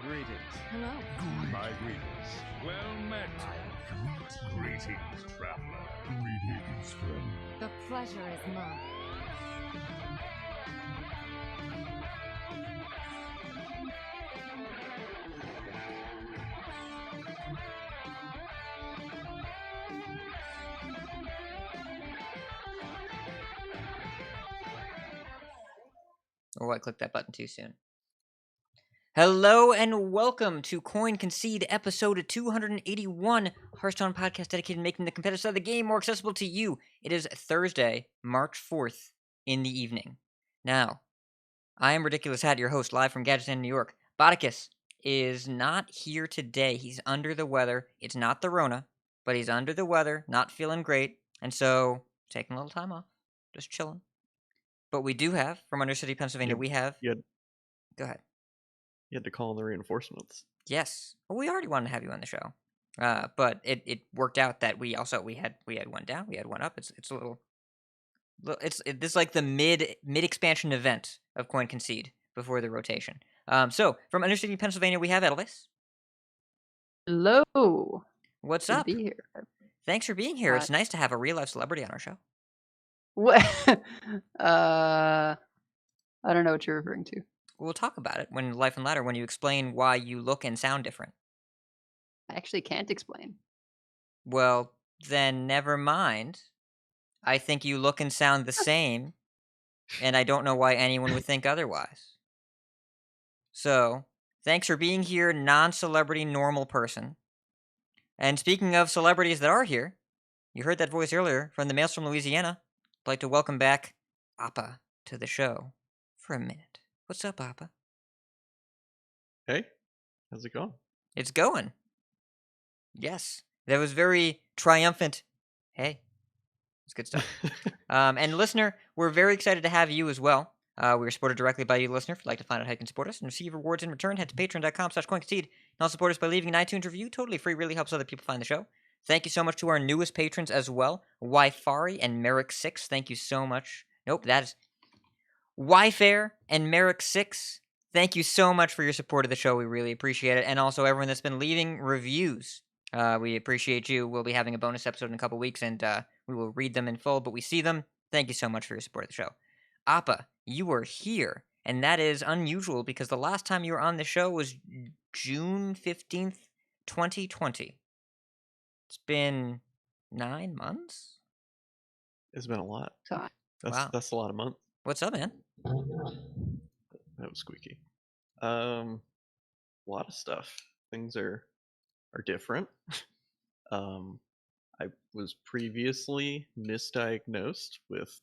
Greetings. Hello. My greetings. Well met. Greetings, traveler. Greetings, friend. The pleasure is mine. Oh, I clicked that button too soon. Hello and welcome to Concede episode 281, Hearthstone podcast dedicated to making the competitive side of the game more accessible to you. It is Thursday, March 4th in the evening. Now, I am Ridiculous Hat, your host, live from Gadgeton, New York. Botticus is not here today. He's under the weather. It's not the Rona, but he's under the weather, not feeling great, and so taking a little time off, just chilling. But we do have, from Undercity, Pennsylvania, we have... Go ahead. You had to call in the reinforcements. Yes. Well, we already wanted to have you on the show, but it worked out that we had one down, we had one up. It's a little this is like the mid expansion event of Concede before the rotation. So from Undercity, Pennsylvania, we have Elvis. Hello. What's Good up? to be here. Thanks for being here. It's nice to have a real life celebrity on our show. What? I don't know what you're referring to. We'll talk about it when Life and Ladder, when you explain why you look and sound different. I actually can't explain. Well, then never mind. I think you look and sound the same, and I don't know why anyone would think otherwise. So, thanks for being here, non-celebrity normal person. And speaking of celebrities that are here, you heard that voice earlier from the Mails from Louisiana. I'd like to welcome back Appa to the show for a minute. What's up, Appa? Hey, how's it going? It's going. Yes, that was very triumphant. Hey, it's good stuff. And listener, we're very excited to have you as well. We are supported directly by you, listener. If you'd like to find out how you can support us and receive rewards in return, head to patreon.com/coinconcede. And also support us by leaving an iTunes review. Totally free, really helps other people find the show. Thank you so much to our newest patrons as well, Wyfari and Merrick6. Thank you so much. Nope, that is Wyfair and Merrick6. Thank you so much for your support of the show. We really appreciate it. And also everyone that's been leaving reviews. We appreciate you. We'll be having a bonus episode in a couple weeks, and we will read them in full, but we see them. Thank you so much for your support of the show. Appa, you are here, and that is unusual because the last time you were on the show was June 15th, 2020. It's been 9 months? It's been a lot. So, That's a lot of months. What's up, man? That was squeaky. A lot of stuff. Things are different. I was previously misdiagnosed with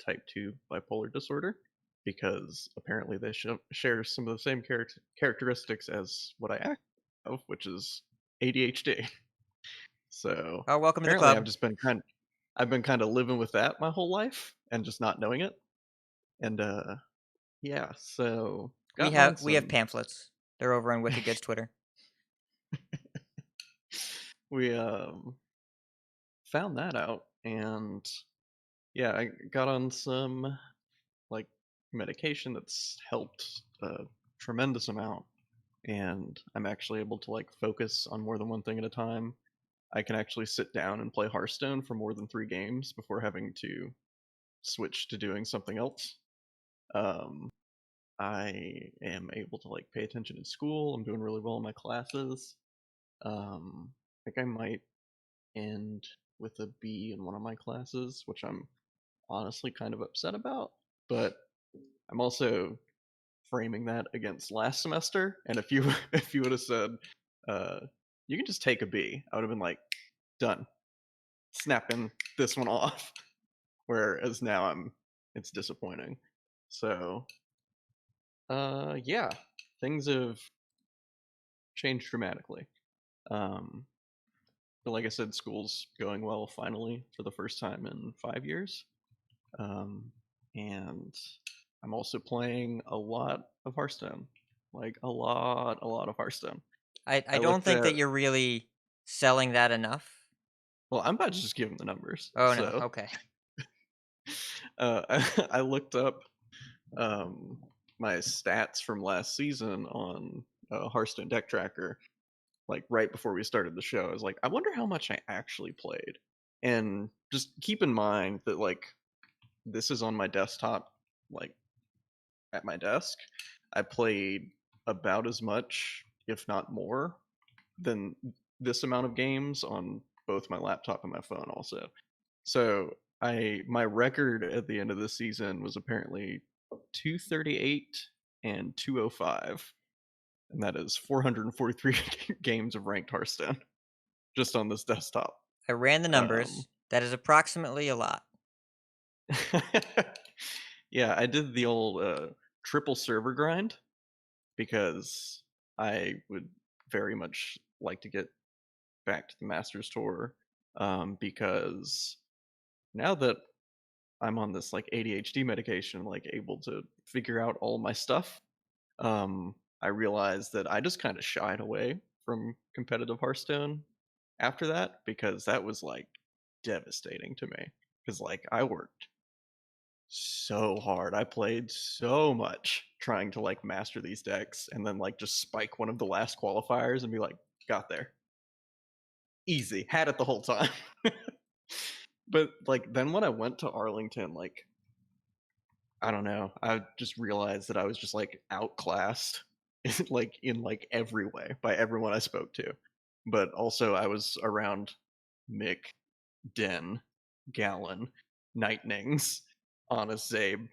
type 2 bipolar disorder because apparently they share some of the same characteristics as what I have, which is ADHD. So welcome to the apparently club. I've been kind of living with that my whole life and just not knowing it. And yeah, so we have pamphlets. They're over on WickedGood's Twitter. We found that out, and yeah, I got on some like medication that's helped a tremendous amount, and I'm actually able to like focus on more than one thing at a time. I can actually sit down and play Hearthstone for more than 3 games before having to switch to doing something else. I am able to like pay attention in school. I'm doing really well in my classes. I think I might end with a B in one of my classes, which I'm honestly kind of upset about. But I'm also framing that against last semester. And if you would have said you can just take a B, I would have been like, done, snapping this one off. Whereas now it's disappointing. So yeah, things have changed dramatically. But like I said, school's going well finally for the first time in 5 years. And I'm also playing a lot of Hearthstone. Like a lot of Hearthstone. I don't think that you're really selling that enough. Well, I'm about to just give them the numbers. Oh, no. Okay. I looked up my stats from last season on Hearthstone deck tracker, like right before we started the show. I was like, I wonder how much I actually played. And just keep in mind that like this is on my desktop, like at my desk. I played about as much, if not more, than this amount of games on both my laptop and my phone also. So my record at the end of the season was apparently 238 and 205. And that is 443 games of ranked Hearthstone just on this desktop. I ran the numbers. That is approximately a lot. Yeah, I did the old triple server grind because I would very much like to get back to the Masters Tour, because now that I'm on this like ADHD medication, like able to figure out all my stuff, I realized that I just kind of shied away from competitive Hearthstone after that because that was like devastating to me because like I worked so hard. I played so much trying to like master these decks and then like just spike one of the last qualifiers and be like, got there. Easy. Had it the whole time. But like then when I went to Arlington, like I don't know, I just realized that I was just like outclassed like in like every way by everyone I spoke to. But also I was around Mick, Den, Gallon, Nightnings, Honest Zabe,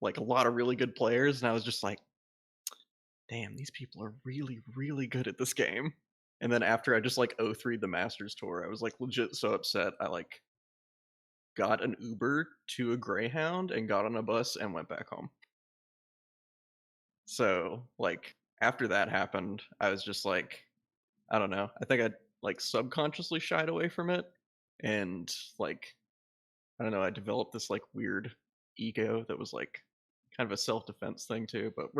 like a lot of really good players, and I was just like, damn, these people are really, really good at this game. And then after I just like 0-3'd the Masters Tour, I was like legit so upset. I like got an Uber to a Greyhound and got on a bus and went back home. So like after that happened, I was just like, I don't know. I think I like subconsciously shied away from it, and like I don't know. I developed this like weird ego that was like kind of a self-defense thing too. But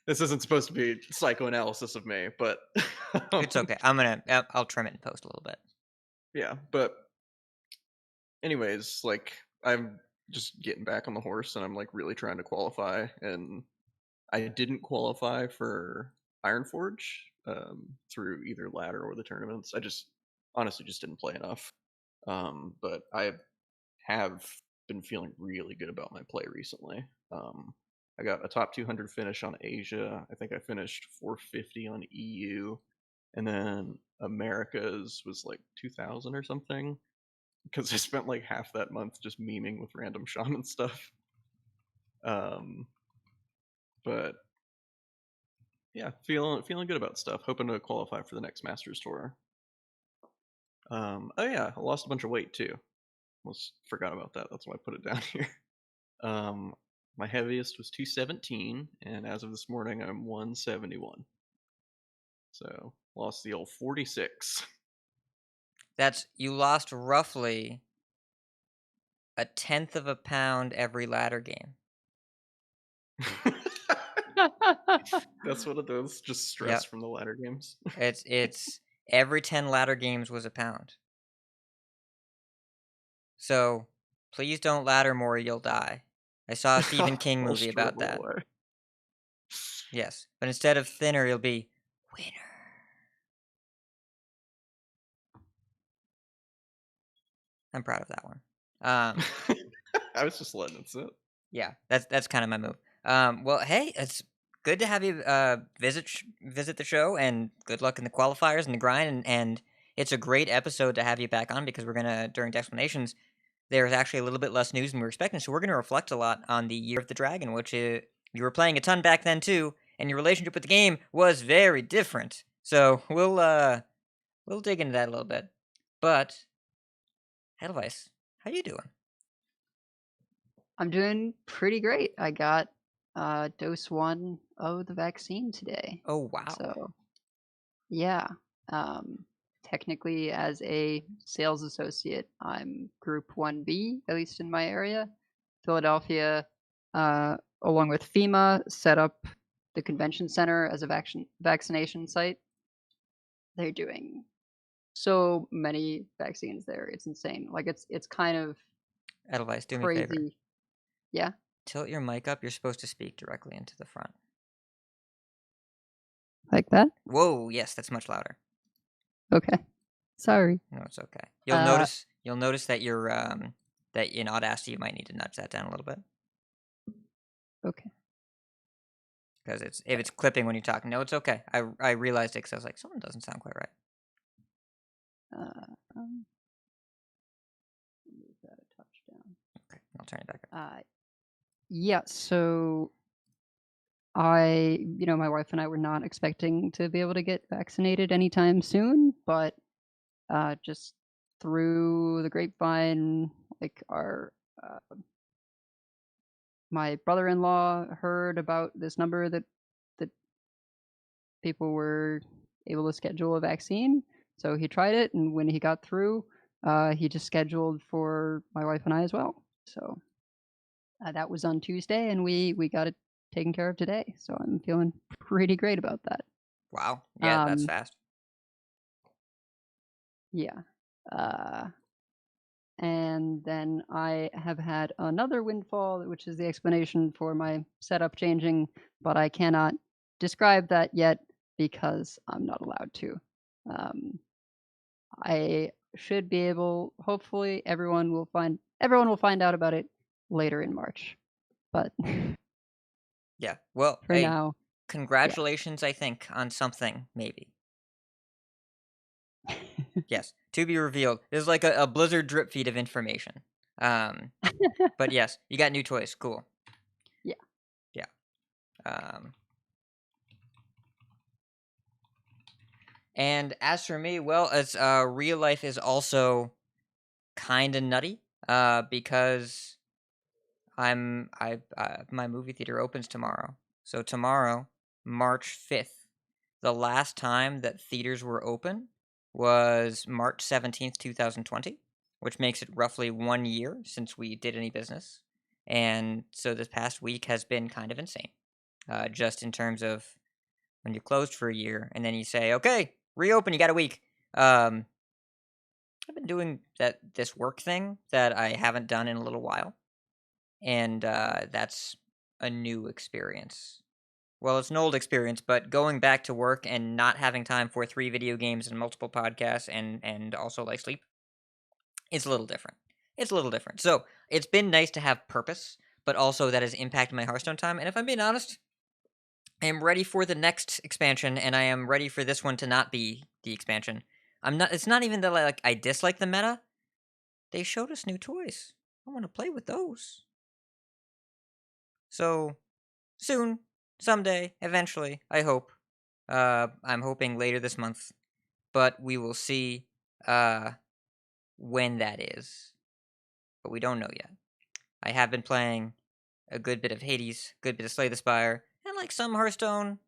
this isn't supposed to be psychoanalysis of me, but It's okay. I'll trim it in post a little bit. yeah. But anyways, like I'm just getting back on the horse, and I'm like really trying to qualify, and I didn't qualify for Ironforge through either ladder or the tournaments. I just honestly just didn't play enough. But I have been feeling really good about my play recently. I got a top 200 finish on Asia. I think I finished 450 on EU, and then Americas was like 2000 or something. Because I spent like half that month just memeing with random shaman stuff. But yeah, feeling good about stuff. Hoping to qualify for the next Masters Tour. Oh yeah, I lost a bunch of weight too. Almost forgot about that. That's why I put it down here. My heaviest was 217, and as of this morning, I'm 171. So lost the old 46. You lost roughly 1/10 of a pound every ladder game. That's what it is. Just stress from the ladder games. It's every 10 ladder games was a pound. So please don't ladder more, you'll die. I saw a Stephen King movie about that. Away. Yes, but instead of thinner, you'll be winner. I'm proud of that one. I was just letting it sit. Yeah, that's kind of my move. Well, hey, it's good to have you visit the show, and good luck in the qualifiers and the grind. And it's a great episode to have you back on because we're gonna during Decksplanations, there's actually a little bit less news than we were expecting. So we're gonna reflect a lot on the Year of the Dragon, which you were playing a ton back then too, and your relationship with the game was very different. So we'll dig into that a little bit. But Edelweiss, how you doing? I'm doing pretty great. I got dose 1 of the vaccine today. Oh wow. So yeah. Technically as a sales associate, I'm group 1B, at least in my area. Philadelphia, along with FEMA, set up the convention center as a vaccination site. They're doing so many vaccines there. It's insane. Like it's kind of Edelweiss, do me a crazy. favor. Yeah. Tilt your mic up. You're supposed to speak directly into the front. Like that? Whoa, yes, that's much louder. Okay. Sorry. No, it's okay. You'll notice that you're that in Audacity you might need to nudge that down a little bit Okay. because if it's clipping when you're talking. No, it's okay. I realized it because I was like, something doesn't sound quite right. Move that a touch down. Okay, I'll turn it back up. Yeah, so my wife and I were not expecting to be able to get vaccinated anytime soon, but just through the grapevine, like my brother-in-law heard about this number that people were able to schedule a vaccine. So he tried it, and when he got through, he just scheduled for my wife and I as well. So that was on Tuesday, and we got it taken care of today. So I'm feeling pretty great about that. Wow, yeah, that's fast. Yeah. And then I have had another windfall, which is the explanation for my setup changing, but I cannot describe that yet because I'm not allowed to. I should be able. Hopefully, everyone will find out about it later in March. But Yeah. Well, for now, congratulations. I think on something maybe. Yes, to be revealed. There's like a Blizzard drip feed of information. But yes, you got new toys. Cool. Yeah. Yeah. And as for me, well, it's real life is also kind of nutty. Because my movie theater opens tomorrow. So tomorrow, March 5th, the last time that theaters were open was March 17th, 2020, which makes it roughly 1 year since we did any business. And so this past week has been kind of insane. Just in terms of when you're closed for a year and then you say, okay, reopen, you got a week. I've been doing this work thing that I haven't done in a little while. And that's a new experience. Well, it's an old experience, but going back to work and not having time for 3 video games and multiple podcasts and also like sleep, it's a little different. It's a little different. So it's been nice to have purpose, but also that has impacted my Hearthstone time. And if I'm being honest, I am ready for the next expansion, and I am ready for this one to not be the expansion. It's not even that I dislike the meta. They showed us new toys. I want to play with those. So, soon, someday, eventually, I hope. I'm hoping later this month, but we will see when that is. But we don't know yet. I have been playing a good bit of Hades, good bit of Slay the Spire, and like some Hearthstone,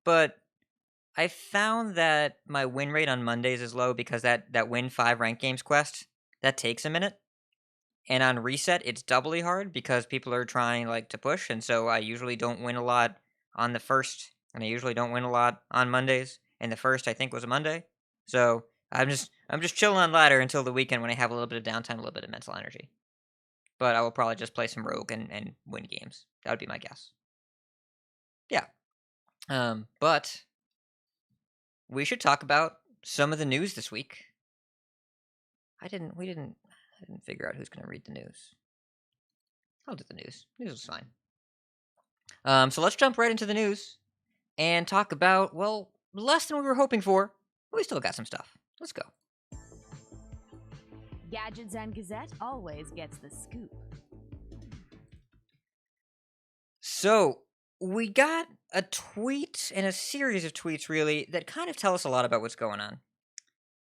but I found that my win rate on Mondays is low because that win 5 rank games quest, that takes a minute. And on reset, it's doubly hard because people are trying to push, and so I usually don't win a lot on the first, and I usually don't win a lot on Mondays. And the first, I think, was a Monday. So I'm just chilling on ladder until the weekend when I have a little bit of downtime, a little bit of mental energy. But I will probably just play some rogue and win games. That would be my guess. Yeah. But we should talk about some of the news this week. I didn't figure out who's going to read the news. I'll do the news. News is fine. So let's jump right into the news and talk about, well, less than we were hoping for, but we still got some stuff. Let's go. Gadgets and Gazette always gets the scoop. So we got a tweet and a series of tweets, really, that kind of tell us a lot about what's going on.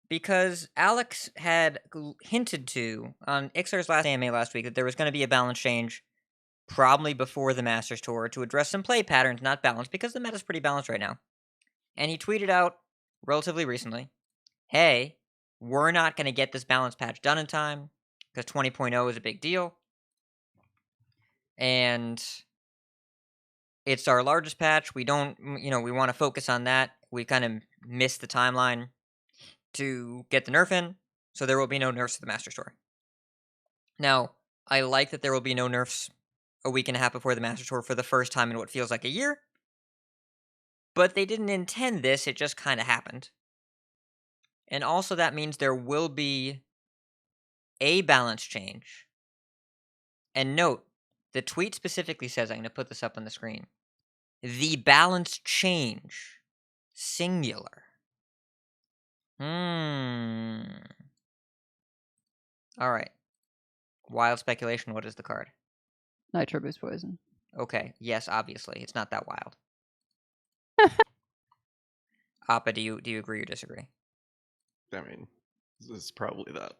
Because Alex had hinted to, on Iksar's last AMA last week, that there was going to be a balance change probably before the Masters Tour to address some play patterns not balanced, because the meta's pretty balanced right now. And he tweeted out relatively recently, hey, we're not going to get this balance patch done in time, because 20.0 is a big deal. And it's our largest patch. We don't, we want to focus on that. We kind of missed the timeline to get the nerf in, so there will be no nerfs to the Master Tour. Now, I like that there will be no nerfs a week and a half before the Master Tour for the first time in what feels like a year, But they didn't intend this, it just kind of happened. And also that means there will be a balance change. And note, the tweet specifically says, I'm going to put this up on the screen, the balance change, singular. Alright. Wild speculation, what is the card? Nitro Boost Poison. Okay, yes, obviously. It's not that wild. Appa, do you agree or disagree? I mean, this is probably that.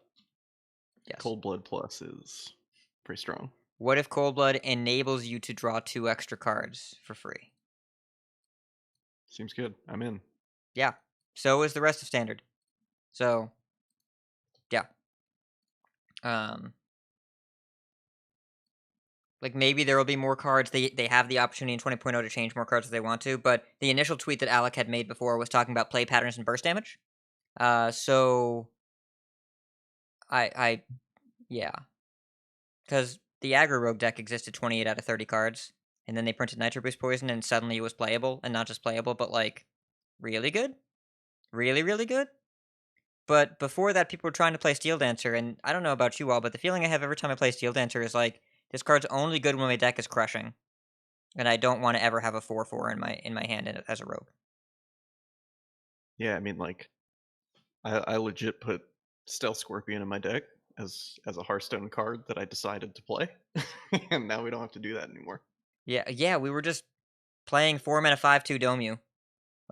Yes. Cold Blood Plus is pretty strong. What if Cold Blood enables you to draw 2 extra cards for free? Seems good. I'm in. Yeah. So is the rest of Standard. So, yeah. Like, maybe there will be more cards. They have the opportunity in 20.0 to change more cards if they want to, but the initial tweet that Alec had made before was talking about play patterns and burst damage. So... yeah. Because the aggro rogue deck existed 28 out of 30 cards, and then they printed Nitro Boost Poison, and suddenly it was playable, and not just playable, but, like, really good? Really, really good? But before that, people were trying to play Steel Dancer, and I don't know about you all, but the feeling I have every time I play Steel Dancer is, like, this card's only good when my deck is crushing, and I don't want to ever have a 4/4 in my hand as a rogue. Yeah, I mean, like, I legit put Stealth Scorpion in my deck as a Hearthstone card that I decided to play, and now we don't have to do that anymore. Yeah, we were just playing 4-mana 5/2 Domu.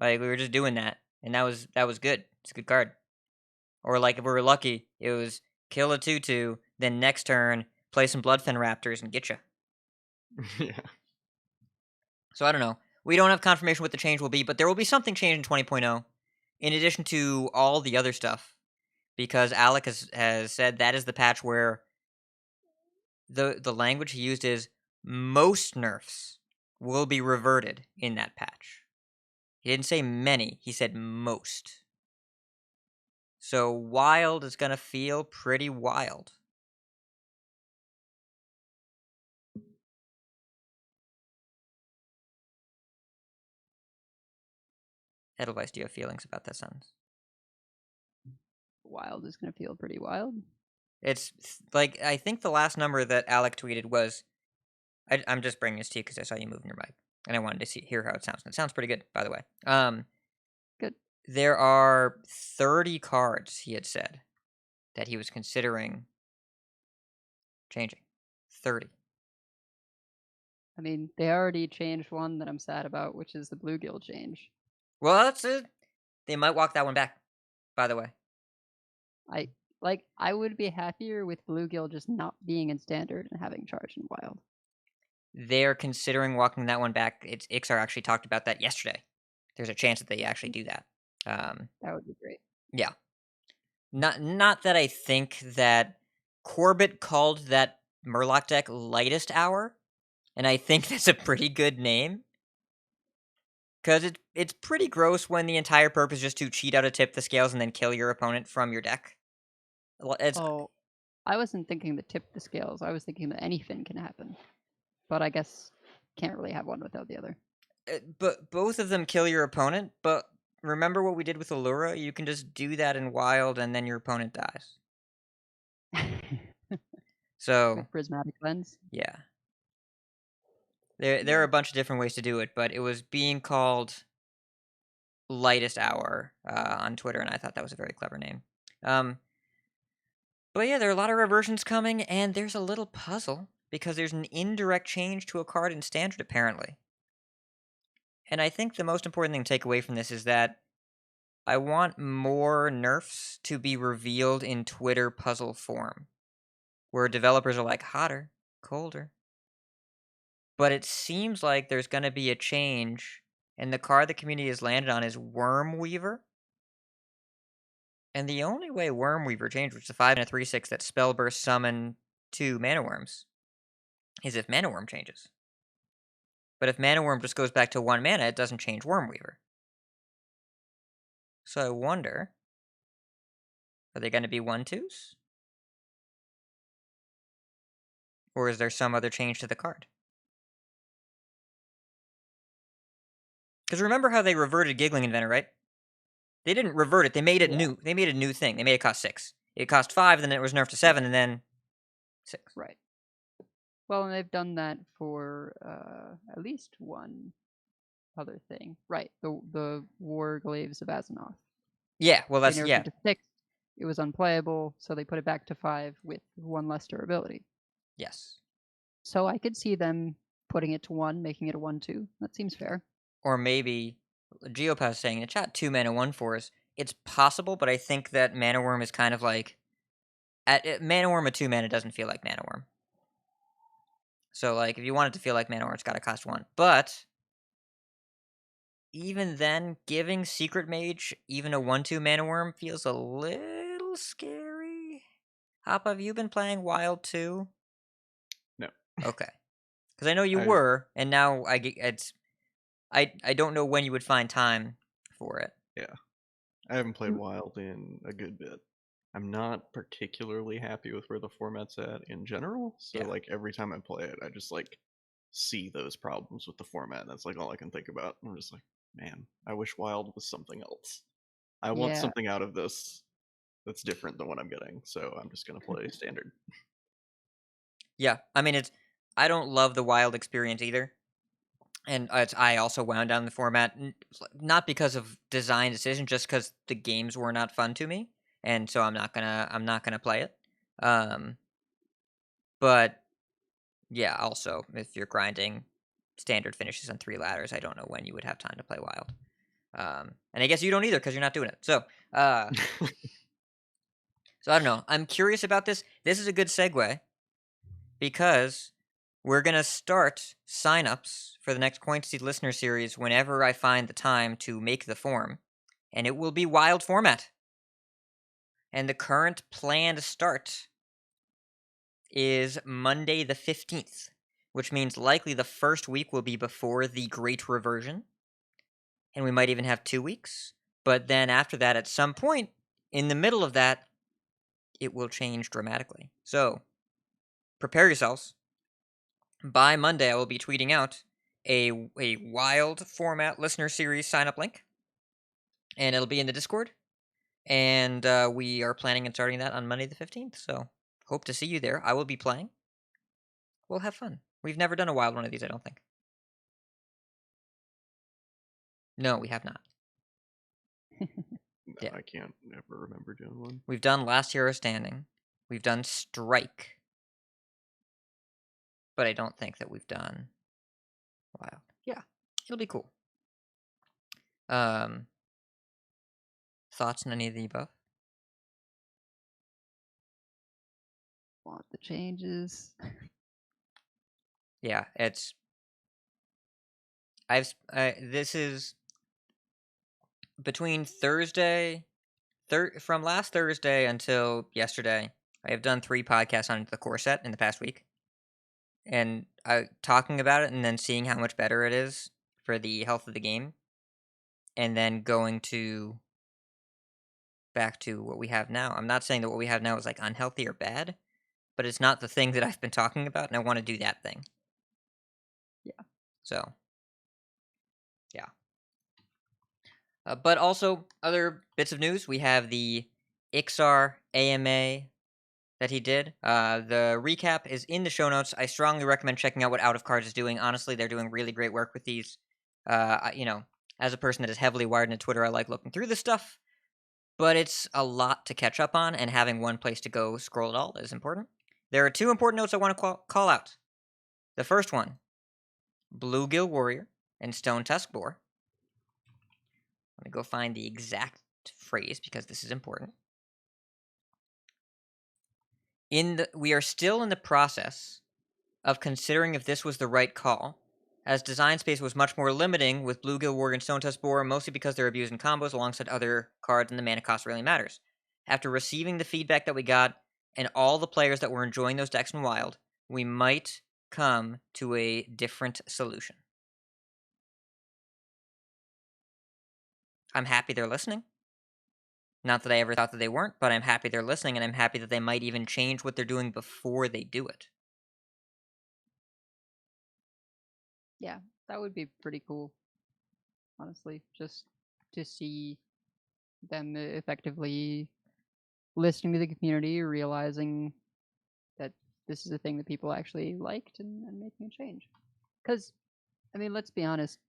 Like, we were just doing that, and that was good. It's a good card. Or, like, if we were lucky, it was kill a 2/2, then next turn, play some Bloodfen Raptors and get you. Yeah. So I don't know. We don't have confirmation what the change will be, but there will be something changed in 20.0, in addition to all the other stuff. Because Alec has said that is the patch where the language he used is most nerfs will be reverted in that patch. He didn't say many, he said most. So wild is going to feel pretty wild. Edelweiss, do you have feelings about that sentence? Wild is going to feel pretty wild. It's like, I think the last number that Alec tweeted was, I'm just bringing this to you because I saw you moving your mic, and I wanted to hear how it sounds. And it sounds pretty good, by the way. Good. There are 30 cards, he had said, that he was considering changing. 30. I mean, they already changed one that I'm sad about, which is the Bluegill change. Well, that's it. They might walk that one back, by the way. I would be happier with Bluegill just not being in Standard and having Charge and Wild. They're considering walking that one back. Iksar actually talked about that yesterday. There's a chance that they actually do that. That would be great. Yeah. Not that I think that Corbett called that Murloc deck Lightest Hour, and I think that's a pretty good name. Because it's pretty gross when the entire purpose is just to cheat out a tip the scales and then kill your opponent from your deck. I wasn't thinking to tip the scales. I was thinking that anything can happen. But I guess can't really have one without the other. But both of them kill your opponent, but remember what we did with Allura? You can just do that in Wild and then your opponent dies. So Prismatic Lens. yeah. There are a bunch of different ways to do it, but it was being called Lightest Hour on Twitter, and I thought that was a very clever name. But yeah, there are a lot of reversions coming, and there's a little puzzle, because there's an indirect change to a card in Standard, apparently. And I think the most important thing to take away from this is that I want more nerfs to be revealed in Twitter puzzle form, where developers are like, hotter, colder. But it seems like there's going to be a change, and the card the community has landed on is Wormweaver. And the only way Wormweaver changed, which is a 5 and a 3/6 that Spellburst summon 2 Mana Worms, is if Mana Worm changes. But if Mana Worm just goes back to 1 mana, it doesn't change Wormweaver. So I wonder, are they going to be 1/2s? Or is there some other change to the card? Because remember how they reverted Giggling Inventor, right? They didn't revert it. They made it new. They made a new thing. They made it cost 6. It cost 5, then it was nerfed to 7, and then 6. Right. Well, and they've done that for at least one other thing. Right. The War Glaives of Azeroth. Yeah, well, They that's, nerfed yeah. it to 6. It was unplayable, so they put it back to 5 with 1 less durability. Yes. So I could see them putting it to 1, making it a 1/2. That seems fair. Or maybe, Geopath saying in the chat, 2 mana 1/4s. It's possible, but I think that Mana Worm is kind of like... Mana Worm at 2 mana doesn't feel like Mana Worm. So, like, if you want it to feel like Mana Worm, it's got to cost 1. But... even then, giving Secret Mage even a 1/2 Mana Worm feels a little scary. Hoppa, have you been playing Wild too? No. Okay. Because I know you were, and now I don't know when you would find time for it. Yeah. I haven't played Wild in a good bit. I'm not particularly happy with where the format's at in general, so Yeah. like every time I play it, I just like see those problems with the format, and that's like all I can think about. I'm just like, man, I wish Wild was something else. I want Yeah. something out of this that's different than what I'm getting, so I'm just gonna play standard. Yeah, I mean, I don't love the Wild experience either. And I also wound down the format, not because of design decision, just because the games were not fun to me, and so I'm not gonna play it. But yeah, also if you're grinding standard finishes on 3 ladders, I don't know when you would have time to play Wild. And I guess you don't either because you're not doing it. So, so I don't know. I'm curious about this. This is a good segue because we're gonna start signups for the next Concede listener series whenever I find the time to make the form, and it will be Wild format. And the current planned start is Monday the 15th, which means likely the first week will be before the Great Reversion, and we might even have 2 weeks. But then after that, at some point in the middle of that, it will change dramatically. So prepare yourselves. By Monday, I will be tweeting out a Wild format listener series sign up link, and it'll be in the Discord. And we are planning on starting that on Monday the 15th. So hope to see you there. I will be playing. We'll have fun. We've never done a Wild one of these, I don't think. No, we have not. No, Yeah. I can't ever remember doing one. We've done Last Hero Standing. We've done Strike. But I don't think that we've done Wild. Yeah, it'll be cool. Thoughts on any of the above? Want the changes. Yeah, it's... this is between Thursday, from last Thursday until yesterday, I have done 3 podcasts on the core set in the past week. And talking about it and then seeing how much better it is for the health of the game. And then going back to what we have now. I'm not saying that what we have now is like unhealthy or bad, but it's not the thing that I've been talking about, and I want to do that thing. Yeah. So, yeah. But also, other bits of news. We have the Iksar AMA that he did. The recap is in the show notes. I strongly recommend checking out what Out of Cards is doing. Honestly, they're doing really great work with these. As a person that is heavily wired into Twitter, I like looking through this stuff. But it's a lot to catch up on, and having one place to go scroll it all is important. There are 2 important notes I want to call out. The first one, Bluegill Warrior and Stone Tusk Boar. Let me go find the exact phrase because this is important. We are still in the process of considering if this was the right call, as design space was much more limiting with Bluegill Warrior and Stone Tusk Boar, mostly because they're abusing combos alongside other cards and the mana cost really matters. After receiving the feedback that we got and all the players that were enjoying those decks in Wild, we might come to a different solution. I'm happy they're listening. Not that I ever thought that they weren't, but I'm happy they're listening, and I'm happy that they might even change what they're doing before they do it. Yeah, that would be pretty cool. honestly, just to see them effectively listening to the community, realizing that this is a thing that people actually liked, and making a change. Because, I mean, let's be honest,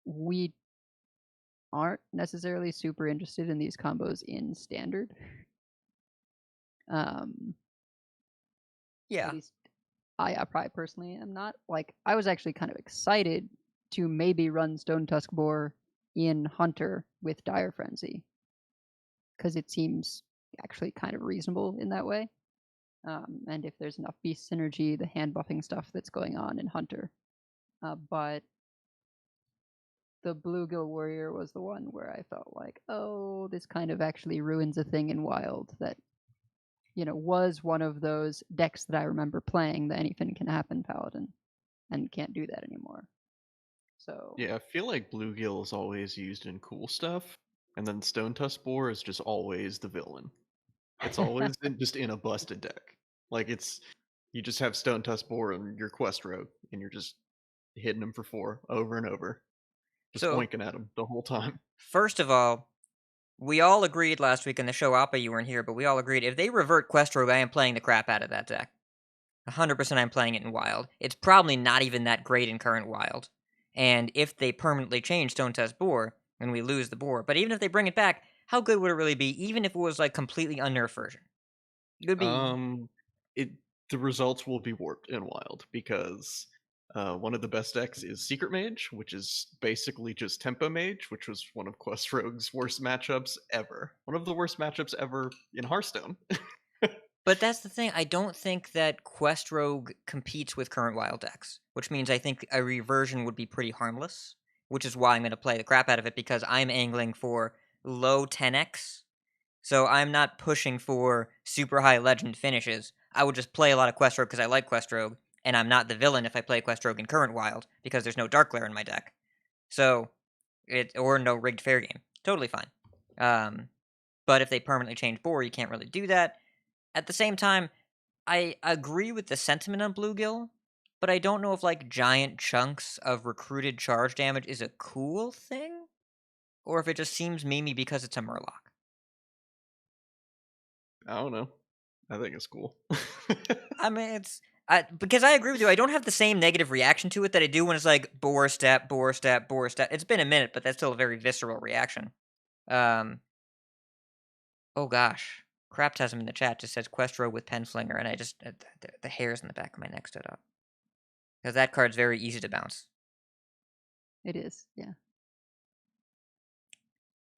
we aren't necessarily super interested in these combos in standard. Yeah. At least I probably personally am not. Like, I was actually kind of excited to maybe run Stone Tusk Boar in Hunter with Dire Frenzy, because it seems actually kind of reasonable in that way. And if there's enough beast synergy, the hand buffing stuff that's going on in Hunter. But the Bluegill Warrior was the one where I felt like, oh, this kind of actually ruins a thing in Wild that, was one of those decks that I remember playing, the Anything Can Happen Paladin, and can't do that anymore. So Yeah, I feel like Bluegill is always used in cool stuff, and then Stone Tusk Boar is just always the villain. It's always just in a busted deck. Like you just have Stone Tusk Boar and your Quest Rogue, and you're just hitting him for 4 over and over, just So- winking at him the whole time. First of all, we all agreed last week in the show, Appa, you weren't here, but we all agreed if they revert Quest Rogue, I am playing the crap out of that deck. 100% I'm playing it in Wild. It's probably not even that great in current Wild. And if they permanently change Stone Tusk Boar, then we lose the boar. But even if they bring it back, how good would it really be, even if it was like completely unnerfed version? It would be... The results will be warped in Wild because one of the best decks is Secret Mage, which is basically just Tempo Mage, which was one of Quest Rogue's worst matchups ever. One of the worst matchups ever in Hearthstone. But that's the thing. I don't think that Quest Rogue competes with current Wild decks, which means I think a reversion would be pretty harmless, which is why I'm going to play the crap out of it, because I'm angling for low 10x. So I'm not pushing for super high legend finishes. I would just play a lot of Quest Rogue because I like Quest Rogue, and I'm not the villain if I play Quest Rogue in current Wild, because there's no Dark Glare in my deck. So, or no rigged fair game. Totally fine. But if they permanently change boar, you can't really do that. At the same time, I agree with the sentiment on Bluegill, but I don't know if like giant chunks of recruited charge damage is a cool thing, or if it just seems memey because it's a Murloc. I don't know. I think it's cool. I mean, because I agree with you. I don't have the same negative reaction to it that I do when it's like boar step, boar step, boar step. It's been a minute, but that's still a very visceral reaction. Oh gosh. Craptasm in the chat just says Quest Rogue with Penslinger, and I just the hairs in the back of my neck stood up because that card's very easy to bounce. it is, yeah.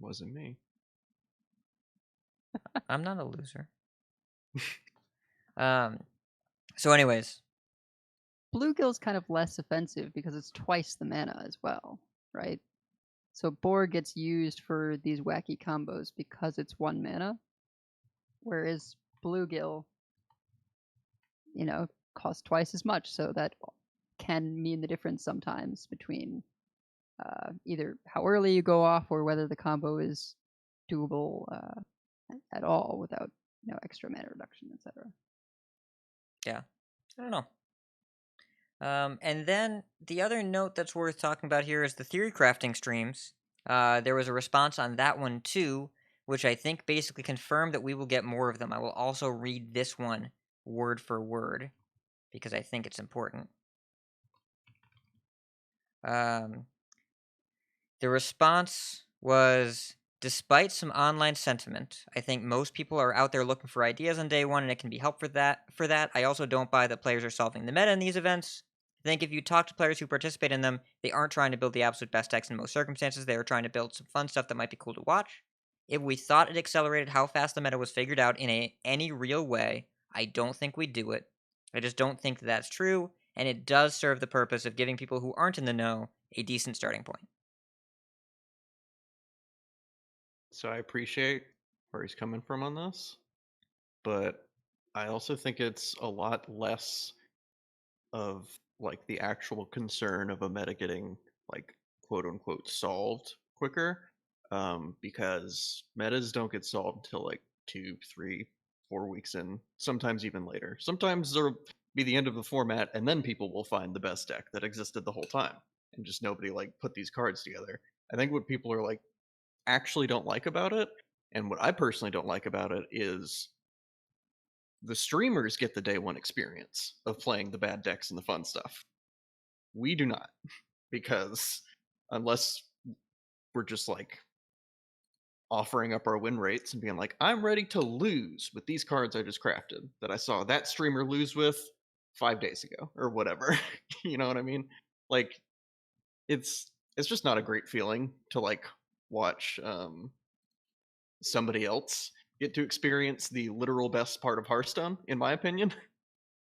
Wasn't me. I'm not a loser. So, anyways, Bluegill's kind of less offensive because it's twice the mana as well, right? So Boar gets used for these wacky combos because it's 1 mana, whereas Bluegill, costs twice as much, so that can mean the difference sometimes between either how early you go off or whether the combo is doable at all without extra mana reduction, etc. yeah, I don't know. And then the other note that's worth talking about here is the theory crafting streams. There was a response on that one too, which I think basically confirmed that we will get more of them. I will also read this one word for word because I think it's important. The response was, despite some online sentiment, I think most people are out there looking for ideas on day one, and it can be helpful for that. I also don't buy that players are solving the meta in these events. I think if you talk to players who participate in them, they aren't trying to build the absolute best decks in most circumstances. They are trying to build some fun stuff that might be cool to watch. If we thought it accelerated how fast the meta was figured out in any real way, I don't think we'd do it. I just don't think that's true, and it does serve the purpose of giving people who aren't in the know a decent starting point. So I appreciate where he's coming from on this, but I also think it's a lot less of like the actual concern of a meta getting like quote unquote solved quicker, because metas don't get solved until like 2, 3, 4 weeks in, sometimes even later. Sometimes there'll be the end of the format, and then people will find the best deck that existed the whole time, and just nobody like put these cards together. I think what people are like actually don't like about it, and what I personally don't like about it, is the streamers get the day one experience of playing the bad decks and the fun stuff. We do not, because unless we're just like offering up our win rates and being like, I'm ready to lose with these cards I just crafted that I saw that streamer lose with 5 days ago or whatever. You know what I mean? Like, it's just not a great feeling to like watch somebody else get to experience the literal best part of Hearthstone, in my opinion.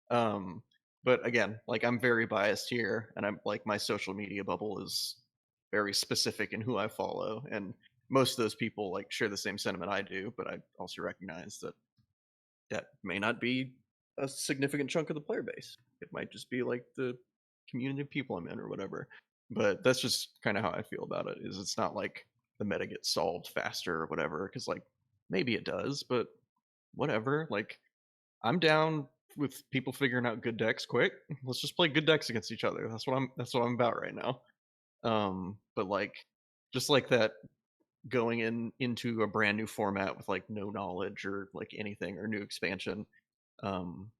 But again, like, I'm very biased here, and I'm like, my social media bubble is very specific in who I follow, and most of those people like share the same sentiment I do, but I also recognize that that may not be a significant chunk of the player base. It might just be like the community of people I'm in or whatever. But that's just kind of how I feel about it. Is it's not like the meta gets solved faster or whatever, because like maybe it does, but whatever. Like, I'm down with people figuring out good decks quick. Let's just play good decks against each other. That's what I'm about right now. But like, just like that, going into a brand new format with like no knowledge or like anything or new expansion, um,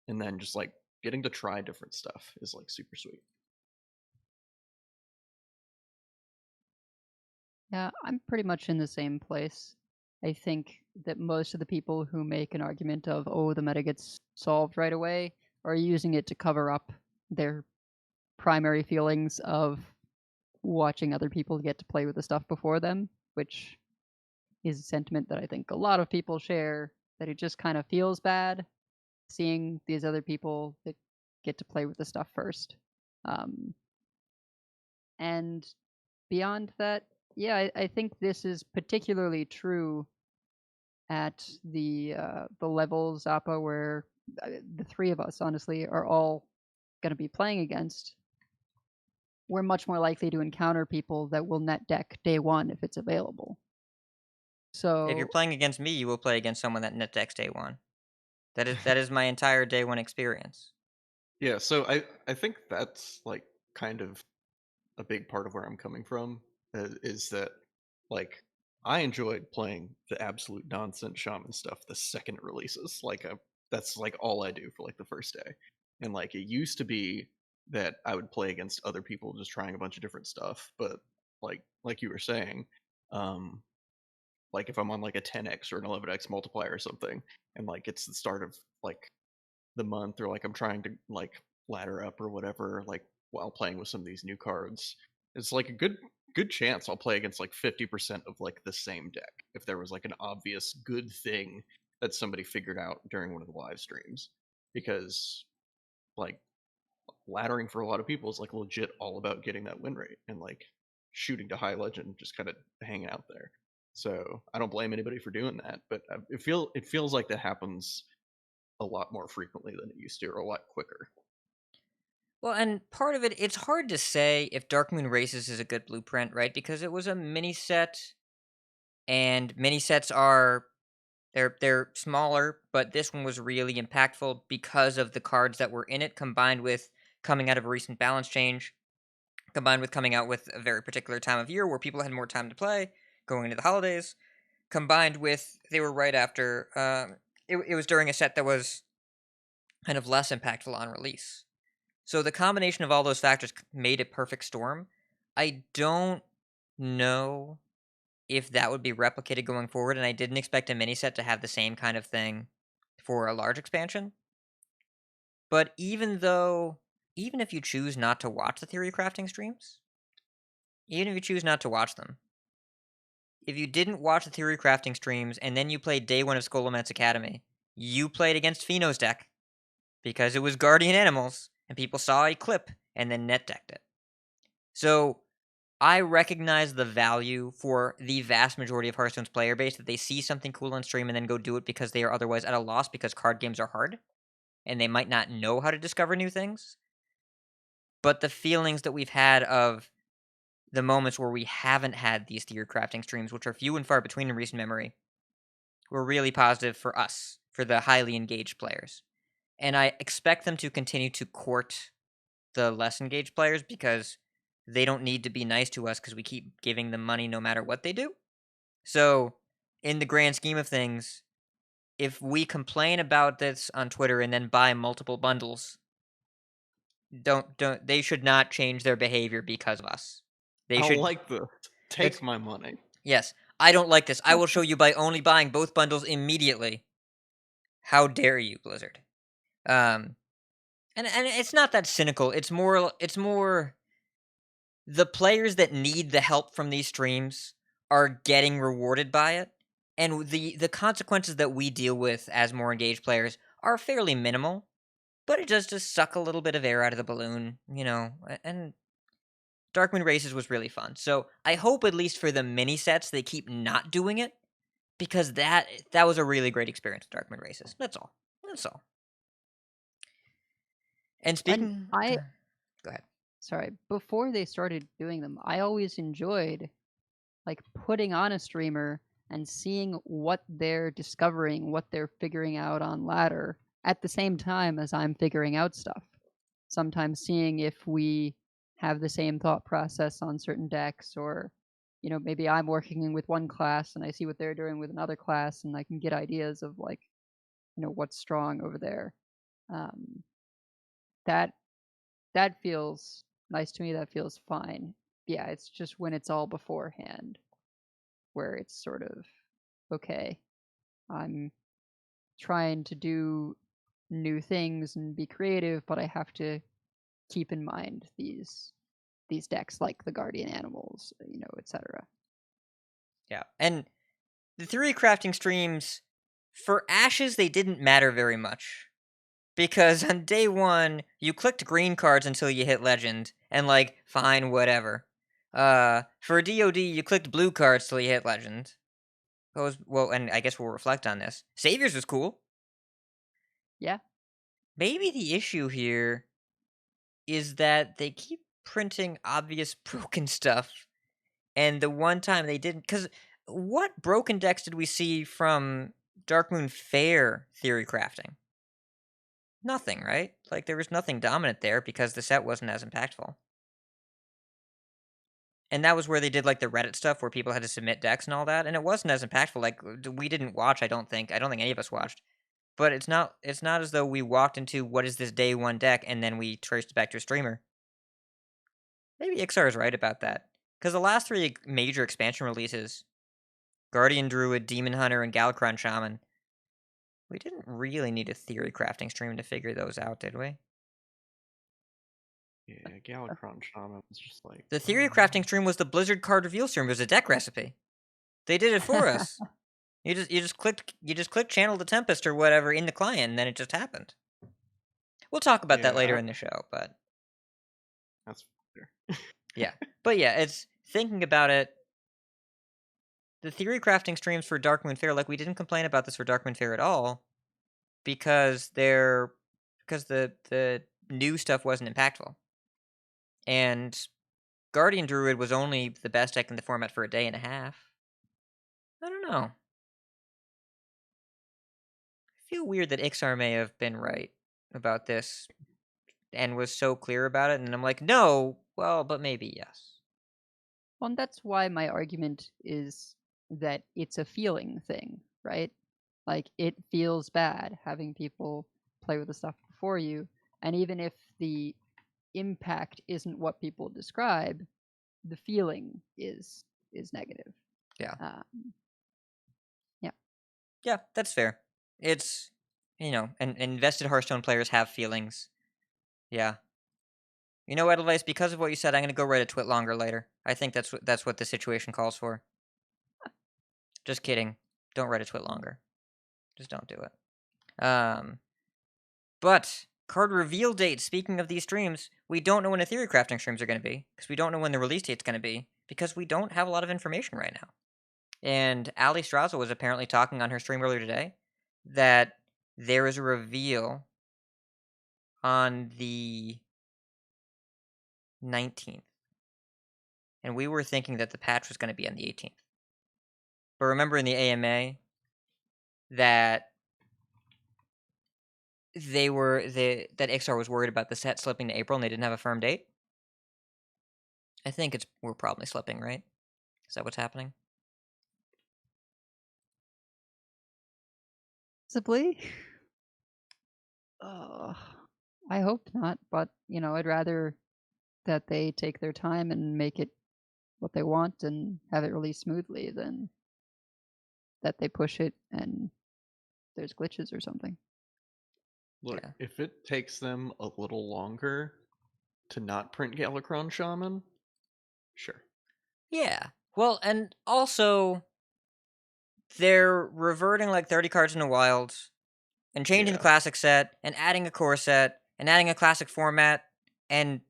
and then just like getting to try different stuff is like super sweet. Yeah, I'm pretty much in the same place. I think that most of the people who make an argument of, oh, the meta gets solved right away, are using it to cover up their primary feelings of watching other people get to play with the stuff before them, which is a sentiment that I think a lot of people share, that it just kind of feels bad seeing these other people that get to play with the stuff first. And beyond that, yeah, I think this is particularly true at the levels APA where the three of us honestly are all going to be playing against. We're much more likely to encounter people that will net deck day one if it's available. So If you're playing against me, you will play against someone that net decks day one. That is my entire day one experience. Yeah, so I think that's like kind of a big part of where I'm coming from, is that like I enjoyed playing the absolute nonsense shaman stuff the second it releases. Like, that's like all I do for like the first day. And like, it used to be that I would play against other people just trying a bunch of different stuff, but like you were saying, um like if I'm on like a 10x or an 11x multiplier or something, and like it's the start of like the month, or like I'm trying to like ladder up or whatever, like while playing with some of these new cards, it's like a good chance I'll play against like 50% of like the same deck if there was like an obvious good thing that somebody figured out during one of the live streams. Because like, laddering for a lot of people is like legit all about getting that win rate and like shooting to high legend, just kind of hanging out there. So I don't blame anybody for doing that, but it feels like that happens a lot more frequently than it used to, or a lot quicker. Well, and part of it, it's hard to say if Darkmoon Races is a good blueprint, right? Because it was a mini set, and mini sets are they're smaller, but this one was really impactful because of the cards that were in it, combined with coming out of a recent balance change, combined with coming out with a very particular time of year where people had more time to play, going into the holidays, combined with they were right after. It was during a set that was kind of less impactful on release. So the combination of all those factors made a perfect storm. I don't know if that would be replicated going forward, and I didn't expect a mini set to have the same kind of thing for a large expansion. But even if you choose not to watch the theory crafting streams, even if you choose not to watch them, if you didn't watch the theory crafting streams and then you played day one of Scholomance Academy, you played against Pheno's deck because it was Guardian Animals, and people saw a clip and then net decked it. So I recognize the value for the vast majority of Hearthstone's player base, that they see something cool on stream and then go do it because they are otherwise at a loss because card games are hard and they might not know how to discover new things. But the feelings that we've had of the moments where we haven't had these theory crafting streams, which are few and far between in recent memory, were really positive for us, for the highly engaged players. And I expect them to continue to court the less engaged players, because they don't need to be nice to us because we keep giving them money no matter what they do. So, in the grand scheme of things, if we complain about this on Twitter and then buy multiple bundles, don't they should not change their behavior because of us. They I should don't like this. That's- Take my money. Yes, I don't like this. I will show you by only buying both bundles immediately. How dare you, Blizzard? And it's not that cynical. It's more the players that need the help from these streams are getting rewarded by it, and the consequences that we deal with as more engaged players are fairly minimal, but it does just suck a little bit of air out of the balloon, and Darkmoon Races was really fun. So I hope at least for the mini sets they keep not doing it, because that was a really great experience with Darkmoon Races. That's all. And speaking, I go ahead. sorry, before they started doing them, I always enjoyed like putting on a streamer and seeing what they're discovering, what they're figuring out on ladder at the same time as I'm figuring out stuff. Sometimes seeing if we have the same thought process on certain decks, or maybe I'm working with one class and I see what they're doing with another class, and I can get ideas of like what's strong over there. That feels nice to me. That feels fine. Yeah, it's just when it's all beforehand where it's sort of okay, I'm trying to do new things and be creative, but I have to keep in mind these decks like the guardian animals, etc. Yeah, and the theory crafting streams, for Ashes, they didn't matter very much. Because on day one, you clicked green cards until you hit Legend, and fine, whatever. For DoD, you clicked blue cards till you hit Legend. Well, and I guess we'll reflect on this. Saviors was cool. Yeah. Maybe the issue here is that they keep printing obvious broken stuff, and the one time they didn't, because what broken decks did we see from Darkmoon Fair theory crafting? Nothing, right? There was nothing dominant there because the set wasn't as impactful. And that was where they did the Reddit stuff where people had to submit decks and all that, and it wasn't as impactful. We didn't watch, I don't think any of us watched. But it's not as though we walked into what is this day one deck and then we traced it back to a streamer. Maybe Iksar is right about that. Because the last three major expansion releases, Guardian Druid, Demon Hunter, and Galakron Shaman, we didn't really need a theory crafting stream to figure those out, did we? Yeah, Galakron Shaman was just The theory crafting stream was the Blizzard card reveal stream. It was a deck recipe. They did it for us. You just clicked Channel the Tempest or whatever in the client, and then it just happened. We'll talk about that later in the show, but that's fair. Yeah, but yeah, it's thinking about it. The theory crafting streams for Darkmoon Fair, we didn't complain about this for Darkmoon Fair at all, because the new stuff wasn't impactful, and Guardian Druid was only the best deck in the format for a day and a half. I don't know. I feel weird that Iksar may have been right about this and was so clear about it, and I'm like, no, well, but maybe yes. Well, and that's why my argument is that it's a feeling thing, right? It feels bad having people play with the stuff before you, and even if the impact isn't what people describe, the feeling is negative. Yeah. Yeah. Yeah, that's fair. It's, and invested Hearthstone players have feelings. Yeah. You know what, Edelweiss? Because of what you said, I'm going to go write a twit longer later. I think that's what the situation calls for. Just kidding. Don't write a twit longer. Just don't do it. But card reveal date, speaking of these streams, we don't know when the theory crafting streams are going to be, because we don't know when the release date's going to be, because we don't have a lot of information right now. And Ali Straza was apparently talking on her stream earlier today that there is a reveal on the 19th. And we were thinking that the patch was going to be on the 18th. But remember in the AMA that that Iksar was worried about the set slipping to April and they didn't have a firm date? I think we're probably slipping, right? Is that what's happening? Possibly. I hope not, but I'd rather that they take their time and make it what they want and have it released smoothly than that they push it and there's glitches or something. Look, Yeah. if it takes them a little longer to not print Galakron Shaman, sure. Yeah. Well, and also they're reverting like 30 cards in the wild and changing the Yeah. classic set and adding a core set and adding a classic format and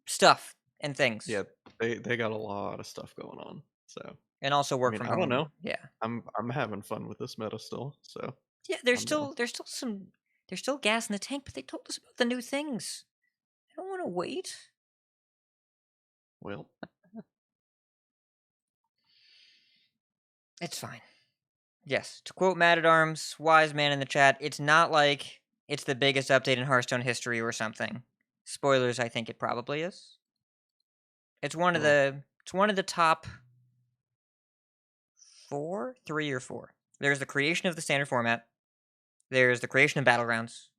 stuff and things. Yeah, they got a lot of stuff going on. So And also work from I home. don't know. Yeah. I'm having fun with this meta still. So Yeah, there's still gas in the tank, but they told us about the new things. I don't want to wait. well, It's fine. Yes, to quote Mad at Arms, wise man in the chat, it's not like it's the biggest update in Hearthstone history or something. Spoilers, I think it probably is. It's one of the top 3 or 4. There's the creation of the standard format. There's the creation of Battlegrounds.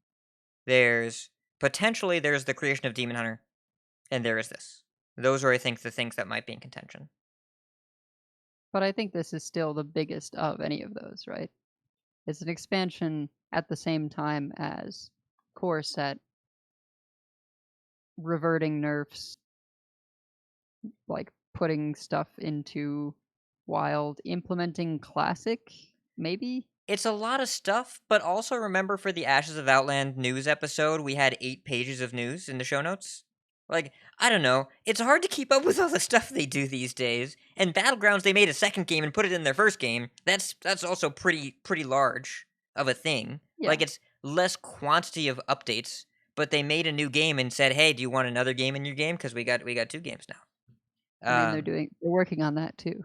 There's the creation of Demon Hunter. And there is this. Those are, I think, the things that might be in contention. But I think this is still the biggest of any of those, right? It's an expansion at the same time as core set, reverting nerfs, like putting stuff into wild, implementing classic, maybe? It's a lot of stuff, but also remember for the Ashes of Outland news episode, we had 8 pages of news in the show notes. Like, I don't know. It's hard to keep up with all the stuff they do these days. And Battlegrounds, they made a second game and put it in their first game. That's also pretty large of a thing. Yeah. Like, it's less quantity of updates, but they made a new game and said, "Hey, do you want another game in your game? Because we got 2 games now." I mean, they're working on that too.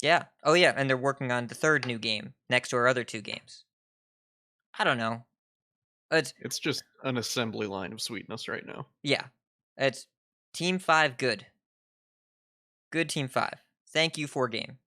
Yeah. Oh, yeah. And they're working on the 3rd new game next to our other 2 games. I don't know. it's just an assembly line of sweetness right now. Yeah. It's Team 5 good. Good Team 5. Thank you for game.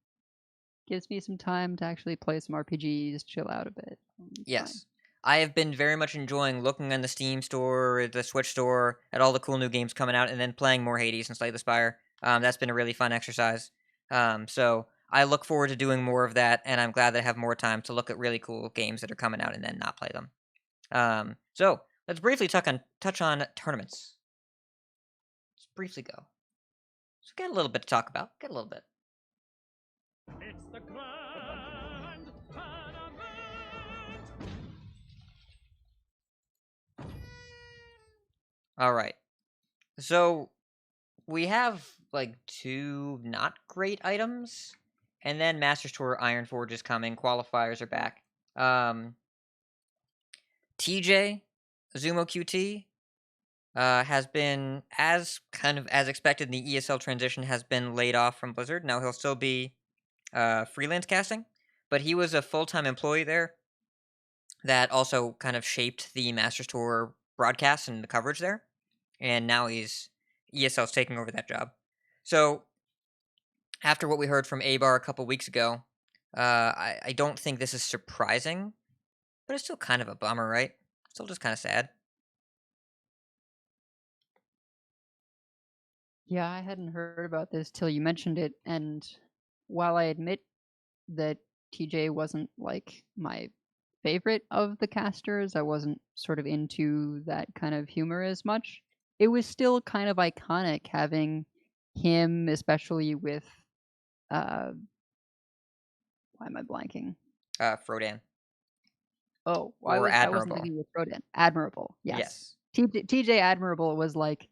Gives me some time to actually play some RPGs, chill out a bit. Yes. I have been very much enjoying looking on the Steam store, the Switch store, at all the cool new games coming out, and then playing more Hades and Slay the Spire. That's been a really fun exercise. So I look forward to doing more of that, and I'm glad that I have more time to look at really cool games that are coming out and then not play them. So let's briefly touch on tournaments. Let's briefly go. So got a little bit to talk about. Got a little bit. It's the grand tournament. All right. So we have like 2 not great items, and then Masters Tour Ironforge is coming. Qualifiers are back. TJ Azumo QT has been as expected. The ESL transition has been laid off from Blizzard. Now he'll still be freelance casting, but he was a full-time employee there. That also kind of shaped the Masters Tour broadcast and the coverage there. And now ESL's taking over that job. So after what we heard from Abar a couple weeks ago, I don't think this is surprising, but it's still kind of a bummer, right? Still just kind of sad. Yeah, I hadn't heard about this till you mentioned it, and while I admit that TJ wasn't like my favorite of the casters, I wasn't sort of into that kind of humor as much. It was still kind of iconic having him, especially with why am I blanking? Frodan. Oh, Or I wasn't Admirable. thinking with Frodan. Admirable, yes. Yes. TJ Admirable was like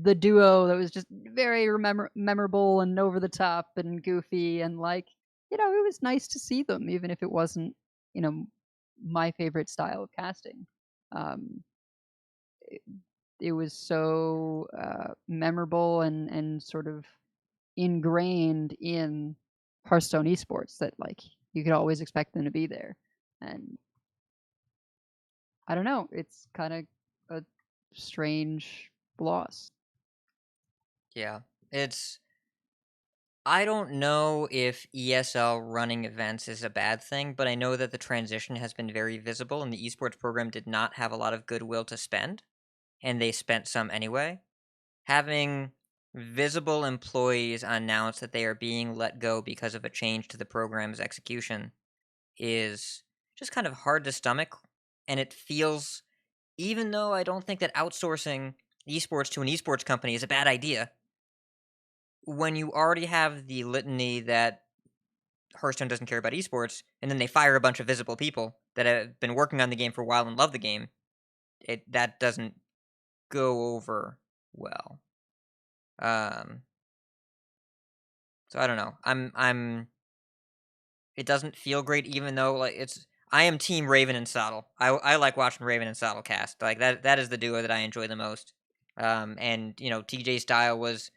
the duo that was just very memorable and over the top and goofy, and like, it was nice to see them, even if it wasn't, my favorite style of casting. It was so memorable and sort of ingrained in Hearthstone esports that like you could always expect them to be there. And I don't know, it's kind of a strange loss. Yeah, it's. I don't know if ESL running events is a bad thing, but I know that the transition has been very visible, and the esports program did not have a lot of goodwill to spend, and they spent some anyway. Having visible employees announce that they are being let go because of a change to the program's execution is just kind of hard to stomach, and it feels, even though I don't think that outsourcing esports to an esports company is a bad idea, when you already have the litany that Hearthstone doesn't care about esports, and then they fire a bunch of visible people that have been working on the game for a while and love the game, that doesn't go over well. So I don't know. It doesn't feel great, even though like it's. I am Team Raven and Saddle. I like watching Raven and Saddle cast. Like that is the duo that I enjoy the most. And TJ's style was.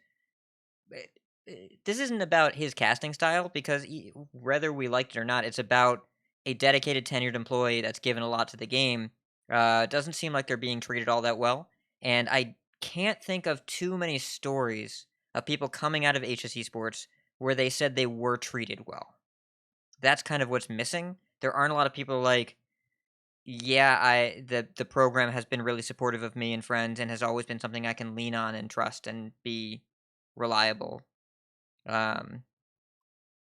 This isn't about his casting style because whether we liked it or not, it's about a dedicated tenured employee that's given a lot to the game. Doesn't seem like they're being treated all that well, and I can't think of too many stories of people coming out of HSE Sports where they said they were treated well. That's kind of what's missing. There aren't a lot of people like, yeah, the program has been really supportive of me and friends and has always been something I can lean on and trust and be reliable.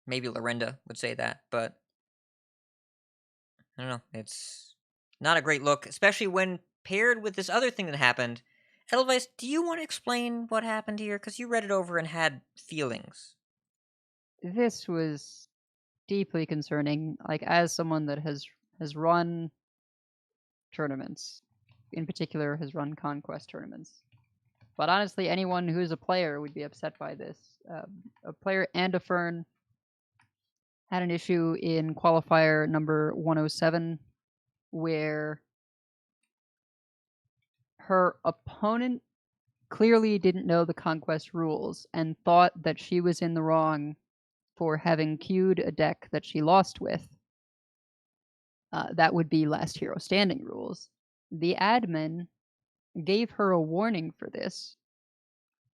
Maybe Lorinda would say that, but I don't know. It's not a great look, especially when paired with this other thing that happened. Edelweiss, do you want to explain what happened here? Because you read it over and had feelings. This was deeply concerning. Like, as someone that has run tournaments, in particular has run Conquest tournaments. But honestly, anyone who's a player would be upset by this. A player and a Fern had an issue in qualifier number 107 where her opponent clearly didn't know the Conquest rules and thought that she was in the wrong for having queued a deck that she lost with. That would be last hero standing rules. The admin gave her a warning for this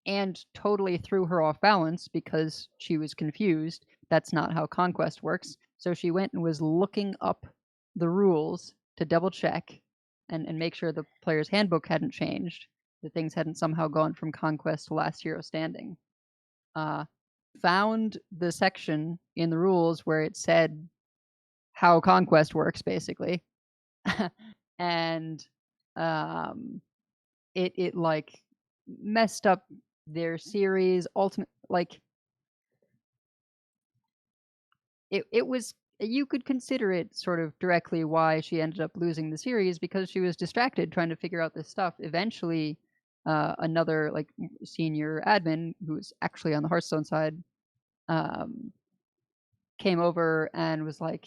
and totally threw her off balance because she was confused. That's not how Conquest works. So she went and was looking up the rules to double check and make sure the player's handbook hadn't changed, that things hadn't somehow gone from Conquest to last hero standing. Found the section in the rules where it said how Conquest works, basically. And it like messed up their series ultimate. Like it was, you could consider it sort of directly why she ended up losing the series, because she was distracted trying to figure out this stuff. Eventually another like senior admin who's actually on the Hearthstone side came over and was like,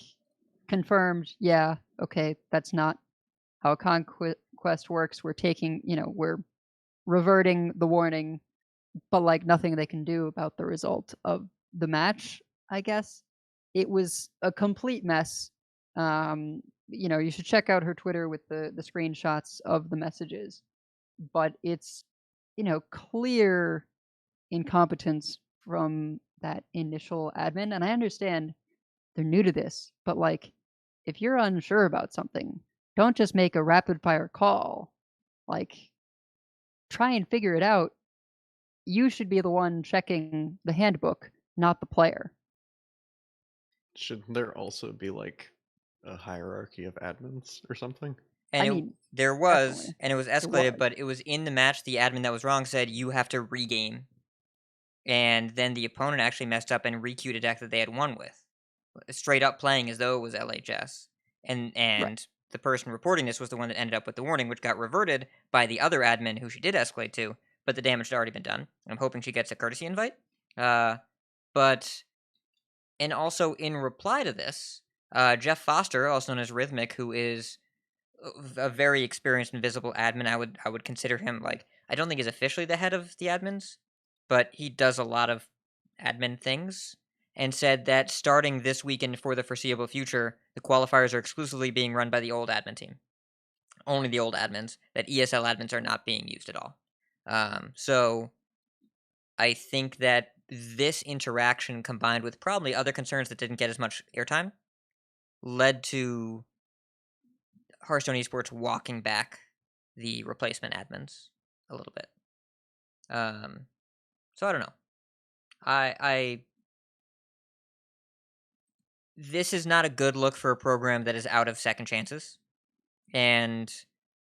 confirmed, yeah, okay, that's not how Conquest works. We're taking, we're reverting the warning, but like nothing they can do about the result of the match, I guess. It was a complete mess. You should check out her Twitter with the screenshots of the messages, but it's, clear incompetence from that initial admin. And I understand they're new to this, but like, if you're unsure about something, don't just make a rapid fire call. Like, try and figure it out. You should be the one checking the handbook, not the player. Shouldn't there also be like a hierarchy of admins or something? And there was, definitely. and it was escalated, but it was in the match. The admin that was wrong said you have to regame, and then the opponent actually messed up and requeued a deck that they had won with, straight up playing as though it was LHS. And Right. the person reporting this was the one that ended up with the warning, which got reverted by the other admin who she did escalate to, but the damage had already been done. I'm hoping she gets a courtesy invite. But and also in reply to this, Jeff Foster, also known as Rhythmic, who is a very experienced and visible admin, I would consider him like, I don't think he's officially the head of the admins, but he does a lot of admin things, and said that starting this weekend for the foreseeable future, the qualifiers are exclusively being run by the old admin team. Only the old admins, that ESL admins are not being used at all. So I think that this interaction, combined with probably other concerns that didn't get as much airtime, led to Hearthstone Esports walking back the replacement admins a little bit. So I don't know. I this is not a good look for a program that is out of second chances. And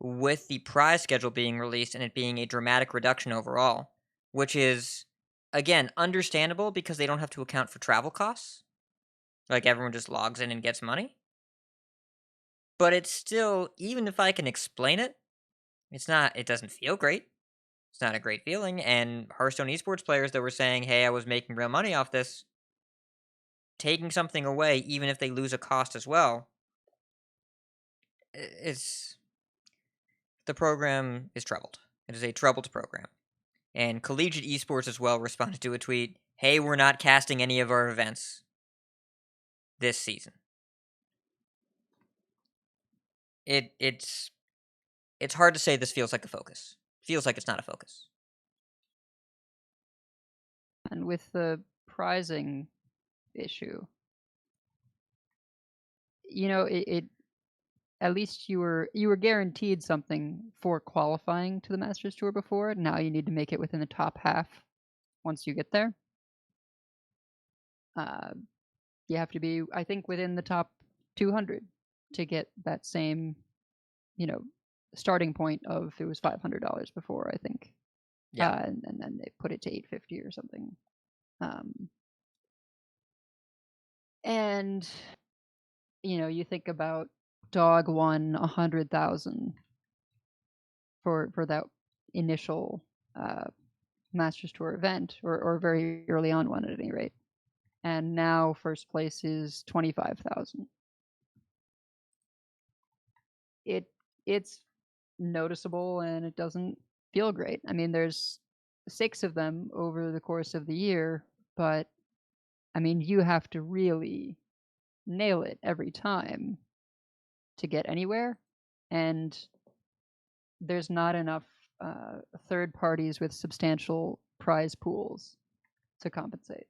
with the prize schedule being released and it being a dramatic reduction overall, which is, again, understandable because they don't have to account for travel costs. Like, everyone just logs in and gets money. But it's still, even if I can explain it, it doesn't feel great. It's not a great feeling. And Hearthstone esports players that were saying, hey, I was making real money off this, taking something away, even if they lose a cost as well, the program is troubled. It is a troubled program. And Collegiate Esports as well responded to a tweet, hey, we're not casting any of our events this season. It's hard to say this feels like a focus. It feels like it's not a focus. And with the prizing issue, it at least you were guaranteed something for qualifying to the Masters Tour before. Now you need to make it within the top half once you get there. You have to be, I think, within the top 200 to get that same, starting point of, it was $500 before, I think. Yeah. And then they put it to $850 or something. And you think about Dog won 100,000 for that initial Masters Tour event, or very early on one at any rate, and now first place is 25,000. It's noticeable, and it doesn't feel great. I mean, there's 6 of them over the course of the year, but I mean, you have to really nail it every time to get anywhere, and there's not enough third parties with substantial prize pools to compensate.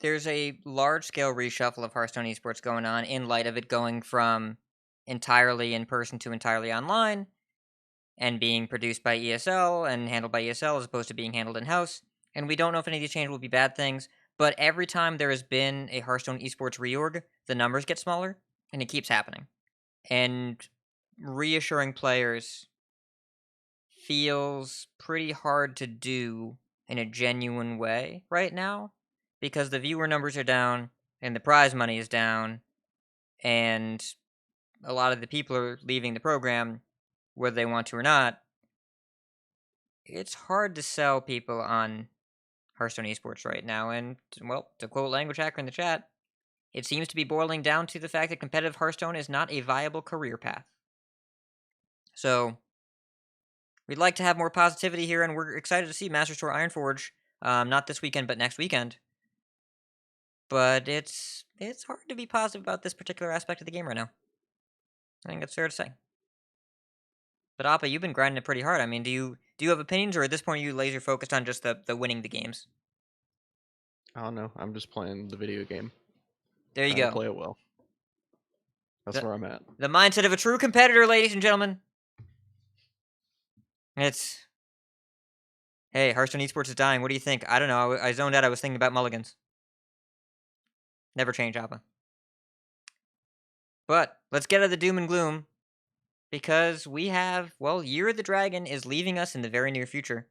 There's a large-scale reshuffle of Hearthstone esports going on in light of it going from entirely in person to entirely online, and being produced by ESL and handled by ESL as opposed to being handled in-house. And we don't know if any of these changes will be bad things, but every time there has been a Hearthstone esports reorg, the numbers get smaller, and it keeps happening. And reassuring players feels pretty hard to do in a genuine way right now, because the viewer numbers are down, and the prize money is down, and a lot of the people are leaving the program, whether they want to or not. It's hard to sell people on Hearthstone esports right now, and, well, to quote Language Hacker in the chat, it seems to be boiling down to the fact that competitive Hearthstone is not a viable career path. So, we'd like to have more positivity here, and we're excited to see Masters Tour Ironforge, not this weekend, but next weekend. But it's hard to be positive about this particular aspect of the game right now. I think that's fair to say. But Appa, you've been grinding it pretty hard. I mean, do you have opinions, or at this point are you laser focused on just the winning the games? I don't know. I'm just playing the video game. There you Trying go. to play it well. That's where I'm at. The mindset of a true competitor, ladies and gentlemen. Hey, Hearthstone esports is dying. What do you think? I don't know. I zoned out. I was thinking about mulligans. Never change, Appa. But let's get out of the doom and gloom, because we have, well, Year of the Dragon is leaving us in the very near future.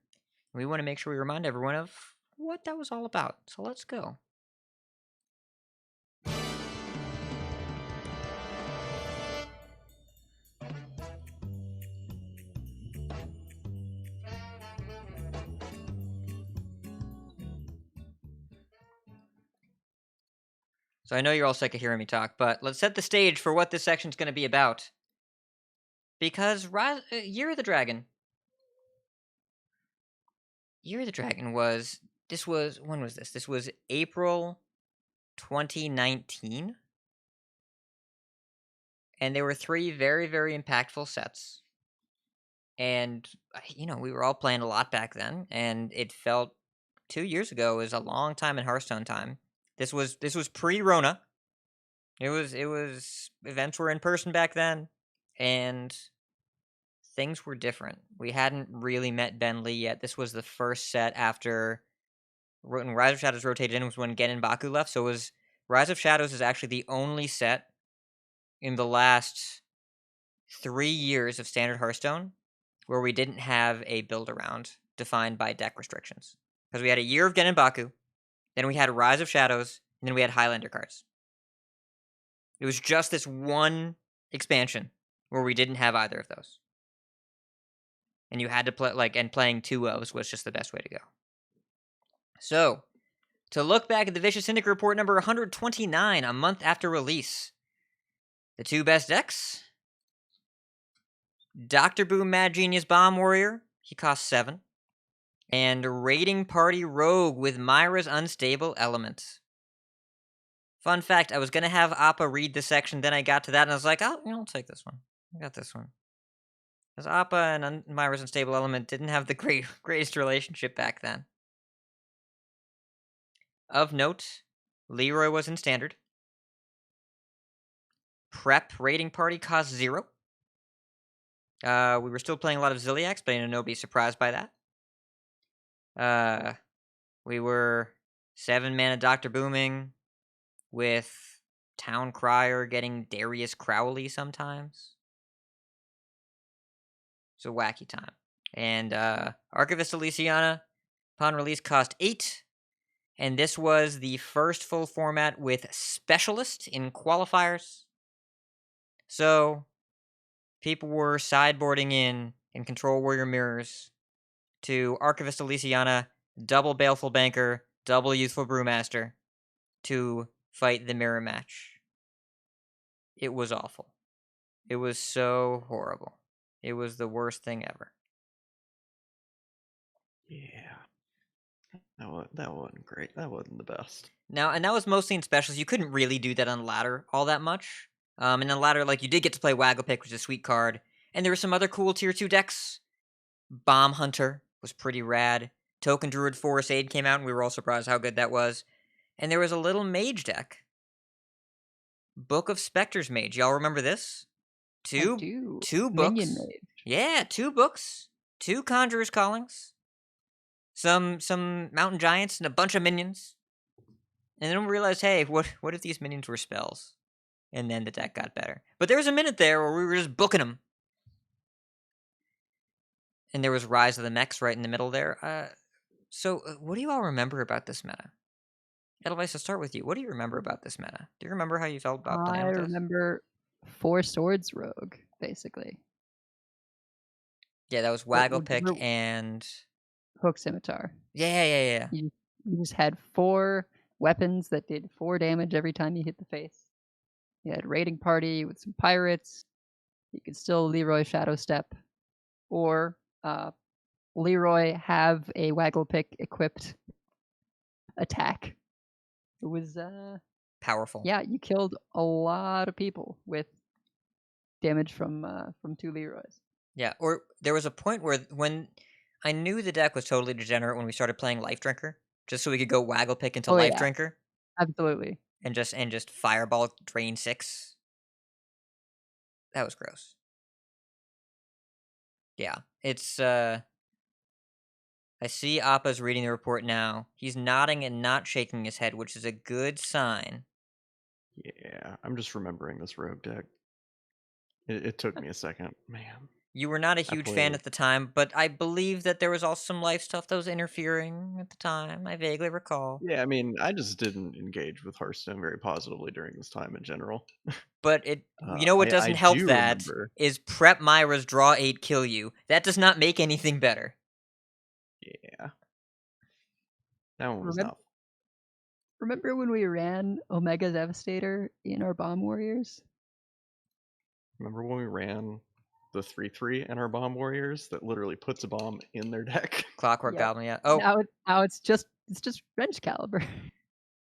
We want to make sure we remind everyone of what that was all about. So let's go. So I know you're all sick of hearing me talk, but let's set the stage for what this section's going to be about. Because Year of the Dragon. Year of the Dragon was... when was this? This was April 2019? And there were 3 very, very impactful sets. And, we were all playing a lot back then, and it felt 2 years ago was a long time in Hearthstone time. This was pre-Rona. It was events were in person back then, and things were different. We hadn't really met Ben Lee yet. This was the first set after when Rise of Shadows rotated in was when Gen and Baku left. So it was Rise of Shadows is actually the only set in the last 3 years of standard Hearthstone where we didn't have a build around defined by deck restrictions. Because we had a year of Gen and Baku, then we had Rise of Shadows, and then we had Highlander cards. It was just this one expansion where we didn't have either of those. And you had to play, and playing 2 ofs was just the best way to go. So, to look back at the Vicious Syndicate report number 129, a month after release, the 2 best decks: Dr. Boom Mad Genius Bomb Warrior, he costs 7, and Raiding Party Rogue with Myra's Unstable Element. Fun fact, I was going to have Appa read this section, then I got to that, and I was like, I'll take this one. I got this one. Because Appa and Myra's Unstable Element didn't have the greatest relationship back then. Of note, Leroy was in Standard. Prep Raiding Party cost 0. We were still playing a lot of Ziliax, but I know nobody's surprised by that. We were 7 mana Dr. Booming with Town Crier getting Darius Crowley sometimes. It's a wacky time. And Archivist Elysiana, upon release, cost 8. And this was the first full format with Specialist in qualifiers. So, people were sideboarding in Control Warrior Mirrors to Archivist Elysiana, double Baleful Banker, double Youthful Brewmaster to fight the mirror match. It was awful. It was so horrible. It was the worst thing ever. Yeah. That wasn't great. That wasn't the best. Now, and that was mostly in specials. You couldn't really do that on ladder all that much. And on ladder, you did get to play Wagglepick, which is a sweet card. And there were some other cool tier 2 decks. Bomb Hunter was pretty rad. Token Druid Forest Aid came out, and we were all surprised how good that was. And there was a little mage deck. Book of Spectres Mage. Y'all remember this? Two books. Minion Mage. Yeah, 2 books. 2 Conjurer's Callings. Some Mountain Giants and a bunch of minions. And then we realized, hey, what if these minions were spells? And then the deck got better. But there was a minute there where we were just booking them. And there was Rise of the Mechs right in the middle there. So what do you all remember about this meta? Edelweiss, I'll start with you. What do you remember about this meta? Do you remember how you felt about playing with this? I remember 4 Swords Rogue, basically. Yeah, that was Wagglepick and Hook Scimitar. Yeah. You just had 4 weapons that did 4 damage every time you hit the face. You had Raiding Party with some pirates. You could still Leroy Shadow Step, or Leroy have a Wagglepick equipped attack. It was powerful. Yeah, you killed a lot of people with damage from 2 Leroys. Yeah, or there was a point where when I knew the deck was totally degenerate when we started playing Life Drinker, just so we could go Wagglepick into Life Drinker. Absolutely. And just Fireball drain 6. That was gross. Yeah, it's I see Appa's reading the report now. He's nodding and not shaking his head, which is a good sign. Yeah, I'm just remembering this rogue deck. It took me a second, man. You were not a huge fan at the time, but I believe that there was also some life stuff that was interfering at the time. I vaguely recall. Yeah, I mean, I just didn't engage with Hearthstone very positively during this time in general. But what doesn't help that is prep Myra's draw 8, kill you. That does not make anything better. Yeah. That one was not. Remember when we ran Omega Devastator in our Bomb Warriors? Remember when we ran the 3/3 in our Bomb Warriors that literally puts a bomb in their deck? Clockwork Goblin, yeah. Oh, now it's just Wrench Caliber.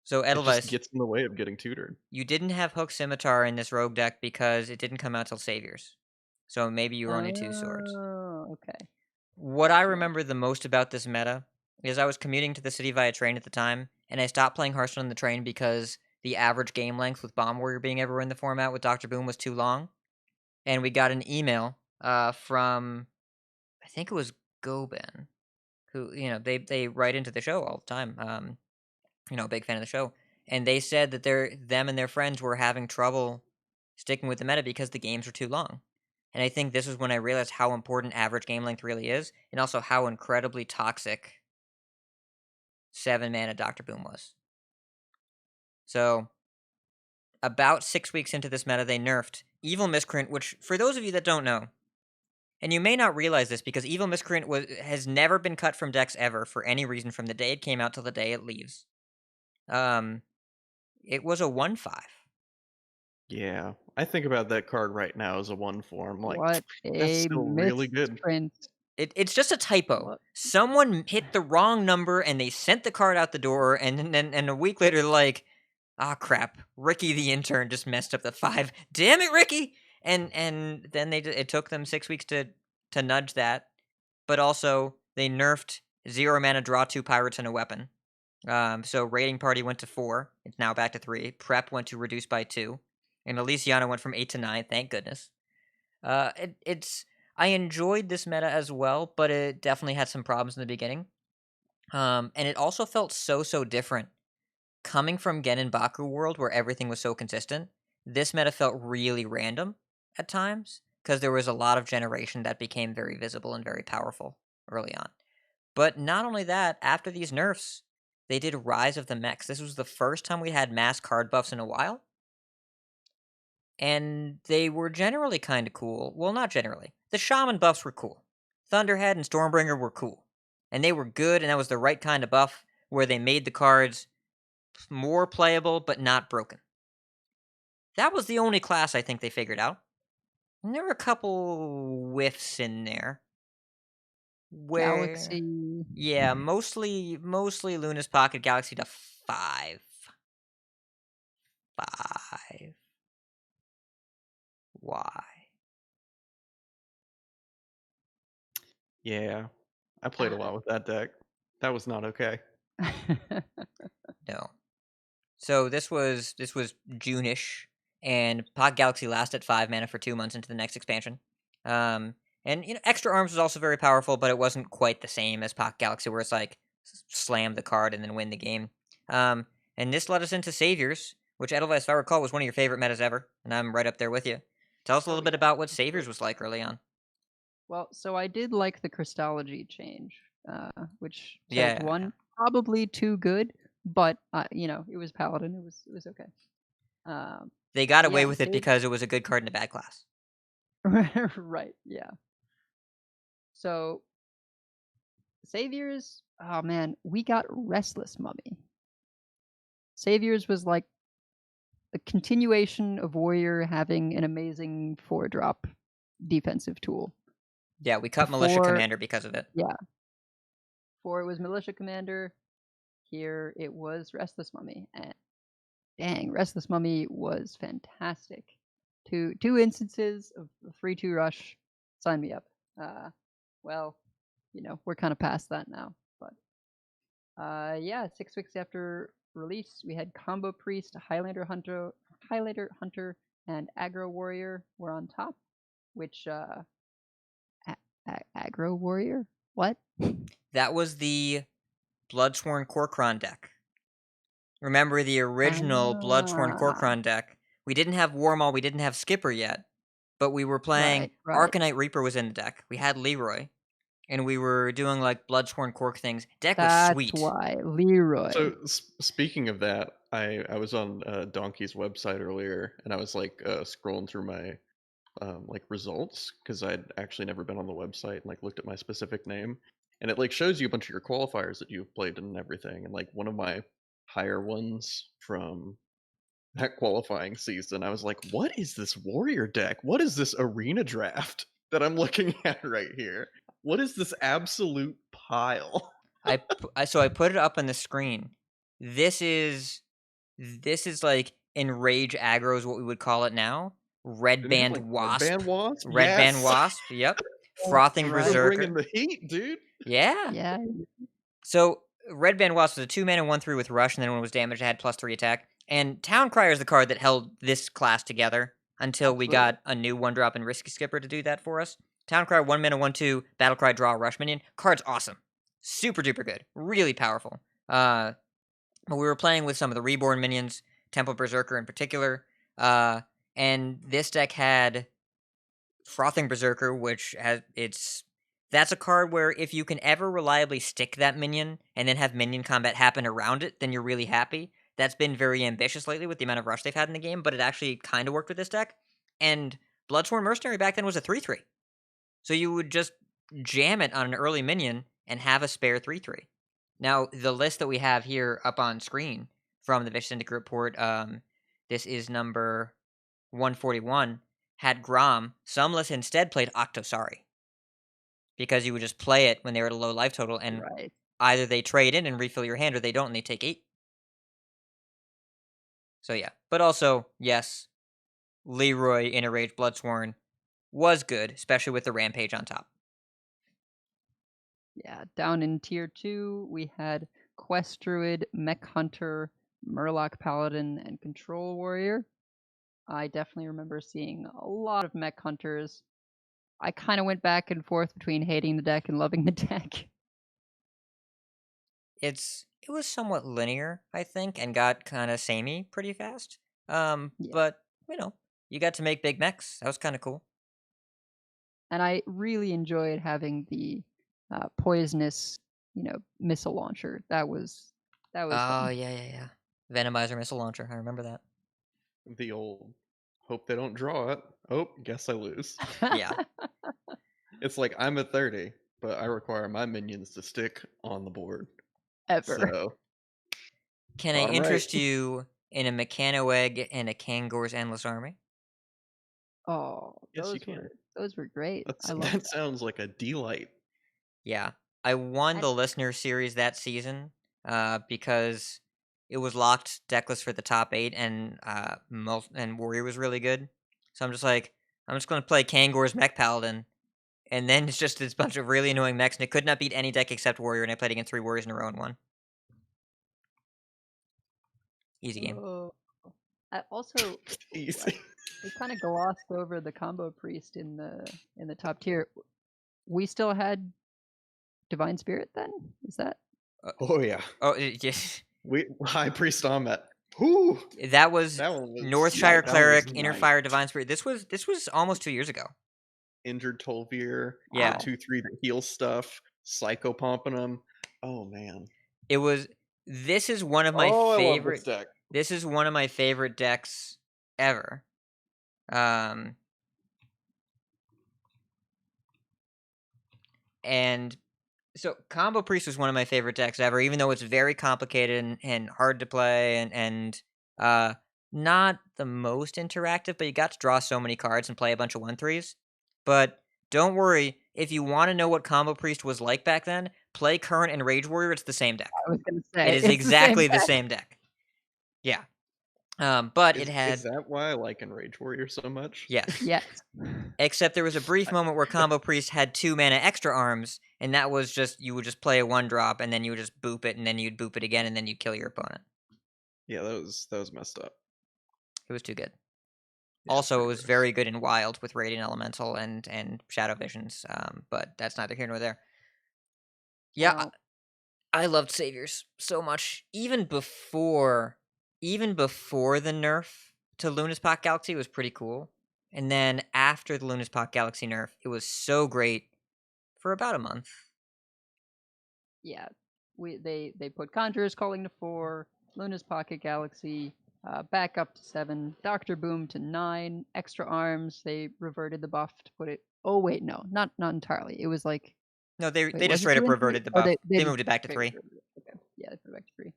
So It just Edelweiss, gets in the way of getting tutored. you didn't have Hook Scimitar in this rogue deck because it didn't come out till Saviors. So maybe you were only 2 swords. Oh, okay. What I Gotcha. remember the most about this meta is I was commuting to the city via train at the time, and I stopped playing Hearthstone on the train because the average game length with Bomb Warrior being everywhere in the format with Dr. Boom was too long. And we got an email from, I think it was Goben, who, they write into the show all the time. Big fan of the show. And they said that them and their friends were having trouble sticking with the meta because the games were too long. And I think this is when I realized how important average game length really is, and also how incredibly toxic 7-mana Dr. Boom was. So, about 6 weeks into this meta, they nerfed Evil Miscreant, which, for those of you that don't know, and you may not realize this because Evil Miscreant has never been cut from decks ever for any reason from the day it came out till the day it leaves. It was a 1/5. Yeah, I think about that card right now as a 1/4. I'm like, What that's a still really good. misprint. It's just a typo. What? Someone hit the wrong number and they sent the card out the door, and a week later, they're like, ah, crap, Ricky the intern just messed up the 5. Damn it, Ricky! And then it took them 6 weeks to nudge that, but also they nerfed 0-mana draw 2 pirates and a weapon. So Raiding Party went to 4. It's now back to 3. Prep went to reduce by 2. And Elysiana went from 8 to 9, thank goodness. I enjoyed this meta as well, but it definitely had some problems in the beginning. And it also felt so different. Coming from Gen and Baku world where everything was so consistent, this meta felt really random at times, because there was a lot of generation that became very visible and very powerful early on. But not only that, after these nerfs, they did Rise of the Mechs. This was the first time we had mass card buffs in a while. And they were generally kind of cool. Well, not generally. The Shaman buffs were cool. Thunderhead and Stormbringer were cool. And they were good, and that was the right kind of buff where they made the cards more playable but not broken. That was the only class I think they figured out. And there were a couple whiffs in there. Galaxy. Yeah, mostly Luna's Pocket Galaxy to 5. 5. Why? Yeah, I played a lot with that deck. That was not okay. No. So this was June-ish, and Pocket Galaxy lasted 5 mana for 2 months into the next expansion. And Extra Arms was also very powerful, but it wasn't quite the same as Pocket Galaxy, where it's like slam the card and then win the game. And this led us into Saviors, which Edelweiss, if I recall, was one of your favorite metas ever, and I'm right up there with you. Tell us a little bit about what Saviors was like early on. Well, so I did like the Crystology change, which Yeah. says one probably too good, but it was Paladin. It was okay. They got away yeah, with it because it was a good card in a bad class. right, yeah. So Saviors, oh man, we got Restless Mummy. Saviors was like a continuation of Warrior having an amazing 4-drop defensive tool. Yeah, we cut Militia Commander because of it. Yeah. Before it was Militia Commander, here it was Restless Mummy. And dang, Restless Mummy was fantastic. Two instances of 3/2 rush. Sign me up. Well, we're kind of past that now. But 6 weeks after release, we had Combo Priest, Highlander Hunter, and Aggro Warrior were on top. Which Aggro Warrior? What? That was the Bloodsworn Korkron deck. Remember the original Bloodsworn Korkron deck? We didn't have Warmaul, we didn't have Skipper yet, but we were playing... Right. Arcanite Reaper was in the deck. We had Leroy, and we were doing, like, Bloodsworn Kork things. Deck was sweet. That's why. Leroy. So, speaking of that, I was on Donkey's website earlier, and I was, scrolling through my... results, because I'd actually never been on the website and looked at my specific name, and it shows you a bunch of your qualifiers that you've played and everything, and one of my higher ones from that qualifying season, I was like, what is this Warrior deck? What is this Arena Draft that I'm looking at right here? What is this absolute pile? So I put it up on the screen. This is this is like enrage aggro is what we would call it now. Red Didn't we have, Band like, Wasp. Red Band Wasp? Red Band Yes! Wasp. Yep. Frothing right. We're Berserker. bringing the heat, dude. Yeah. Yeah. So Red Band Wasp was a 2-mana 1/3 with Rush, and then when it was damaged, it had +3 attack. And Town Crier is the card that held this class together until we Absolutely. got a new 1-drop and Risky Skipper to do that for us. Town Crier, 1-mana 1/2, Battle Cry, draw a Rush minion. Card's awesome. Super duper good. Really powerful. But we were playing with some of the Reborn minions, Temple Berserker in particular. And this deck had Frothing Berserker, which that's a card where if you can ever reliably stick that minion and then have minion combat happen around it, then you're really happy. That's been very ambitious lately with the amount of rush they've had in the game, but it actually kind of worked with this deck. And Bloodsworn Mercenary back then was a 3/3. So you would just jam it on an early minion and have a spare 3/3. Now, the list that we have here up on screen from the Vicious Syndicate report, this is number 141, had Grom. Some lists instead played Octosari, because you would just play it when they were at a low life total, and Right. either they trade in and refill your hand, or they don't and they take 8. So yeah. But also, yes, Leroy in a Rage Bloodsworn was good, especially with the Rampage on top. Yeah, down in tier 2, we had Quest Druid, Mech Hunter, Murloc Paladin, and Control Warrior. I definitely remember seeing a lot of Mech Hunters. I kind of went back and forth between hating the deck and loving the deck. It was somewhat linear, I think, and got kind of samey pretty fast. But, you got to make big mechs. That was kind of cool. And I really enjoyed having the poisonous, missile launcher. That was Oh, fun. yeah. Venomizer missile launcher. I remember that. The old hope they don't draw it. Oh, guess I lose. Yeah. It's like I'm at 30, but I require my minions to stick on the board. Ever. So Can I All right. interest you in a Mechano Egg and a Kangor's Endless Army? Oh, Yes, you can. Those were great. I love that sounds like a delight. Yeah. I won the listener series that season because it was locked decklist for the top 8, and Warrior was really good. So I'm just going to play Kangor's Mech Paladin, and then it's just this bunch of really annoying mechs, and it could not beat any deck except Warrior, and I played against 3 Warriors in a row and won. Easy game. Also, Easy. we kind of glossed over the combo priest in the top tier. We still had Divine Spirit then? Is that? Oh yeah. Oh, yes. High Priest Ahmet. Whoo! That was That one was Northshire that was Cleric, Inner nice. Fire, Divine Spirit. This was almost 2 years ago. Injured Tolvir. Yeah. 2/3 that heal stuff. Psycho pumping them. Oh man. This is one of my I love favorite. this deck. This is one of my favorite decks ever. And so Combo Priest was one of my favorite decks ever, even though it's very complicated and hard to play and not the most interactive, but you got to draw so many cards and play a bunch of 1/3s. But don't worry, if you want to know what Combo Priest was like back then, play Current and Rage Warrior. It's the same deck. I was gonna say It is it's exactly the the same same deck. Yeah. But it had. Is that why I like Enrage Warrior so much? Yes. Yes. Except there was a brief moment where Combo Priest had 2 mana extra arms, and that was just you would just play a 1-drop, and then you would just boop it, and then you'd boop it again, and then you'd kill your opponent. Yeah, that was messed up. It was too good. Yeah, Also, it pretty was gross. very good in Wild with Radiant Elemental and Shadow Visions, but that's neither here nor there. Yeah, Well, I loved Saviors so much. Even before the nerf to Luna's Pocket Galaxy, it was pretty cool. And then after the Luna's Pocket Galaxy nerf, it was so great for about a month. yeah. They put Conjurers Calling to 4, Luna's Pocket Galaxy, back up to 7, Doctor Boom to 9, extra arms. They reverted the buff to put it. Oh wait, no, not entirely. It was like No, they wait, just was it straight 2 up and 3? reverted the Oh, buff. They just moved it back to 3. reverted it. Okay, yeah, they put it back to 3.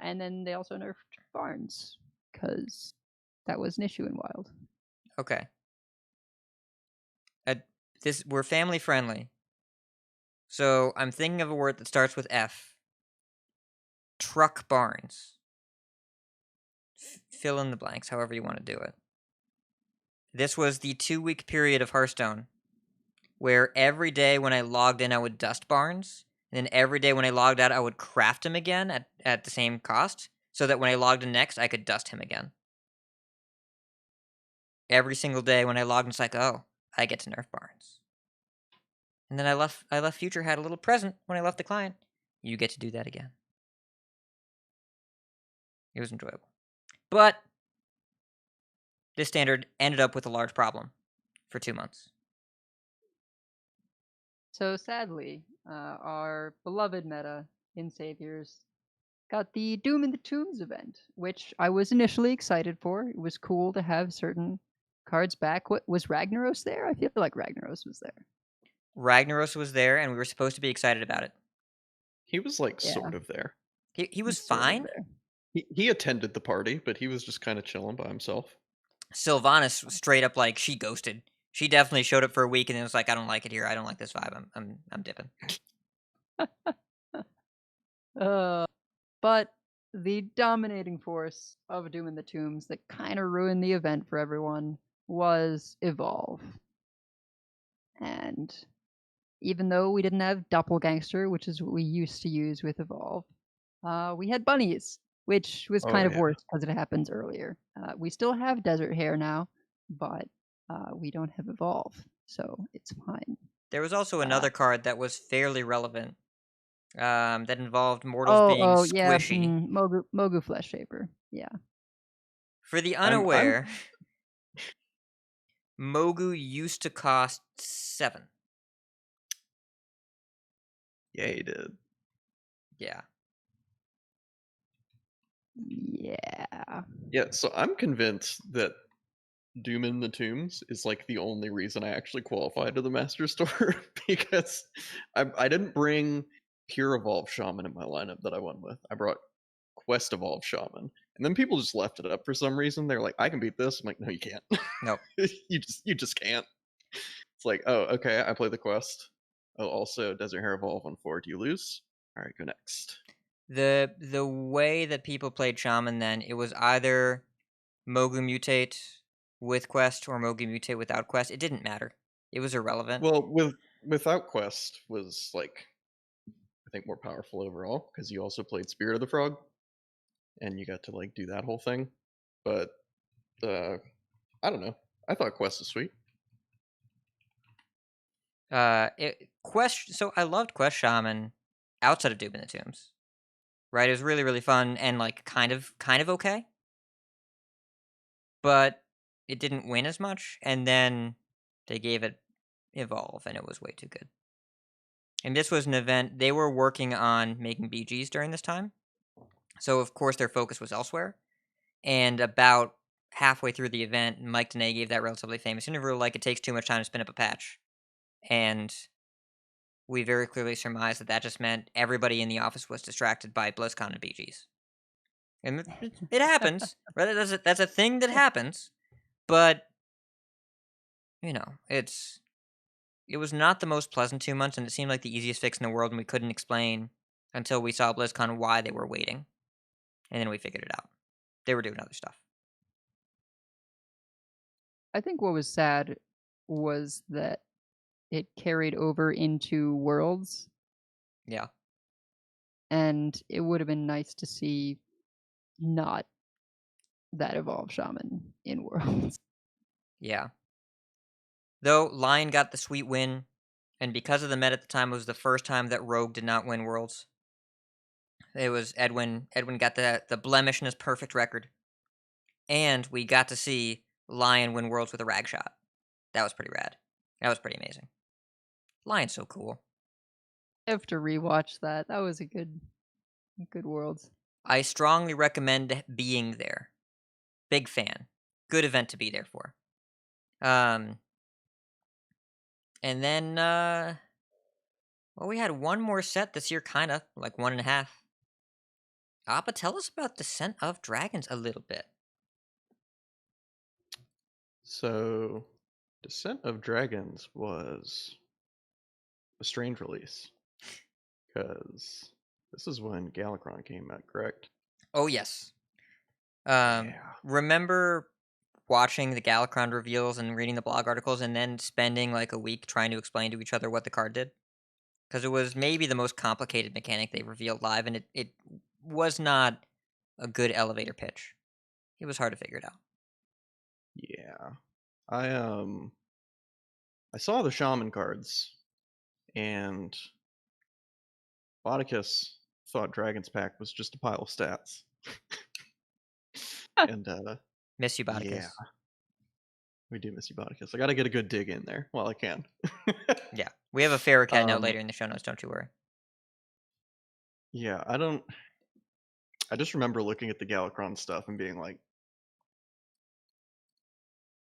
And then they also nerfed Barnes because that was an issue in Wild. Okay. We're family friendly. So I'm thinking of a word that starts with F. Truck Barnes. fill in the blanks, however you want to do it. This was the 2-week period of Hearthstone where every day when I logged in, I would dust barns. And then every day when I logged out, I would craft him again at the same cost, so that when I logged in next, I could dust him again. Every single day when I logged in, it's like, oh, I get to nerf barns. And then I left Future had a little present when I left the client. You get to do that again. It was enjoyable. But this standard ended up with a large problem for 2 months. So sadly, our beloved meta in Saviors got the Doom in the Tombs event, which I was initially excited for. It was cool to have certain cards back. What was Ragnaros there? I feel like Ragnaros was there. Ragnaros was there, and we were supposed to be excited about it. He was like Yeah. sort of there. He was Sort of fine. there. He attended the party, but he was just kind of chilling by himself. Sylvanas straight up like she ghosted. She definitely showed up for a week and then was like, I don't like it here. I don't like this vibe. I'm dipping. But the dominating force of Doom in the Tombs that kind of ruined the event for everyone was Evolve. And even though we didn't have Doppelgangster, which is what we used to use with Evolve, we had bunnies, which was kind of worse because it happens earlier. We still have Desert Hare now, but we don't have Evolve, so it's fine. There was also another card that was fairly relevant that involved mortals being squishy. Yeah, Mogu Flesh Shaper. Yeah. For the unaware, Mogu used to cost 7. Yeah, he did. Yeah. Yeah. Yeah, so I'm convinced that Doom in the Tombs is like the only reason I actually qualified to the Master Store because I didn't bring Pure Evolve Shaman in my lineup that I went with. I brought Quest Evolve Shaman. And then people just left it up for some reason. They're like, I can beat this. I'm like, no, you can't. Nope. you just can't. It's like, oh, okay, I play the quest. Oh, also Desert Hare Evolve on 4. Do you lose? Alright, go next. The way that people played Shaman then, it was either Mogu Mutate with Quest or Mogu Mutate without Quest. It didn't matter. It was irrelevant. Well, without Quest was like I think more powerful overall because you also played Spirit of the Frog, and you got to like do that whole thing. But I don't know. I thought Quest was sweet. Quest. So I loved Quest Shaman outside of Doom in the Tombs. Right, it was really, really fun and like kind of okay, but it didn't win as much. And then they gave it Evolve, and it was way too good. And this was an event they were working on making BGs during this time, so of course their focus was elsewhere. And about halfway through the event, Mike Danae gave that relatively famous interview like it takes too much time to spin up a patch, and we very clearly surmised that just meant everybody in the office was distracted by BlizzCon and BGs. And it happens, right? That's a thing that happens, but you know, it was not the most pleasant 2 months, and it seemed like the easiest fix in the world, and we couldn't explain until we saw BlizzCon why they were waiting, and then we figured it out. They were doing other stuff. I think what was sad was that it carried over into Worlds. Yeah. And it would have been nice to see not that Evolve Shaman in Worlds. Yeah. Though Lion got the sweet win, and because of the meta at the time, it was the first time that Rogue did not win Worlds. It was Edwin. Edwin got the blemish in his perfect record, and we got to see Lion win Worlds with a rag shot. That was pretty rad. That was pretty amazing. Lion's so cool. I have to rewatch that. That was a good Worlds. I strongly recommend being there. Big fan. Good event to be there for. And then, well, we had one more set this year, kind of, like 1.5. Appa, tell us about Descent of Dragons a little bit. So, Descent of Dragons was a strange release because this is when Galakron came out, correct? Oh, yes. Remember watching the Galakron reveals and reading the blog articles and then spending like a week trying to explain to each other what the card did? Because it was maybe the most complicated mechanic they revealed live, and it was not a good elevator pitch. It was hard to figure it out. Yeah. I saw the shaman cards, and Bodicus thought Dragon's Pack was just a pile of stats. And Miss you, Bodicus. yeah, we do miss you, Bodicus. I gotta get a good dig in there while I can. Yeah, we have a Ferrocat note later in the show notes. Don't you worry. Yeah, I just remember looking at the Galakron stuff and being like,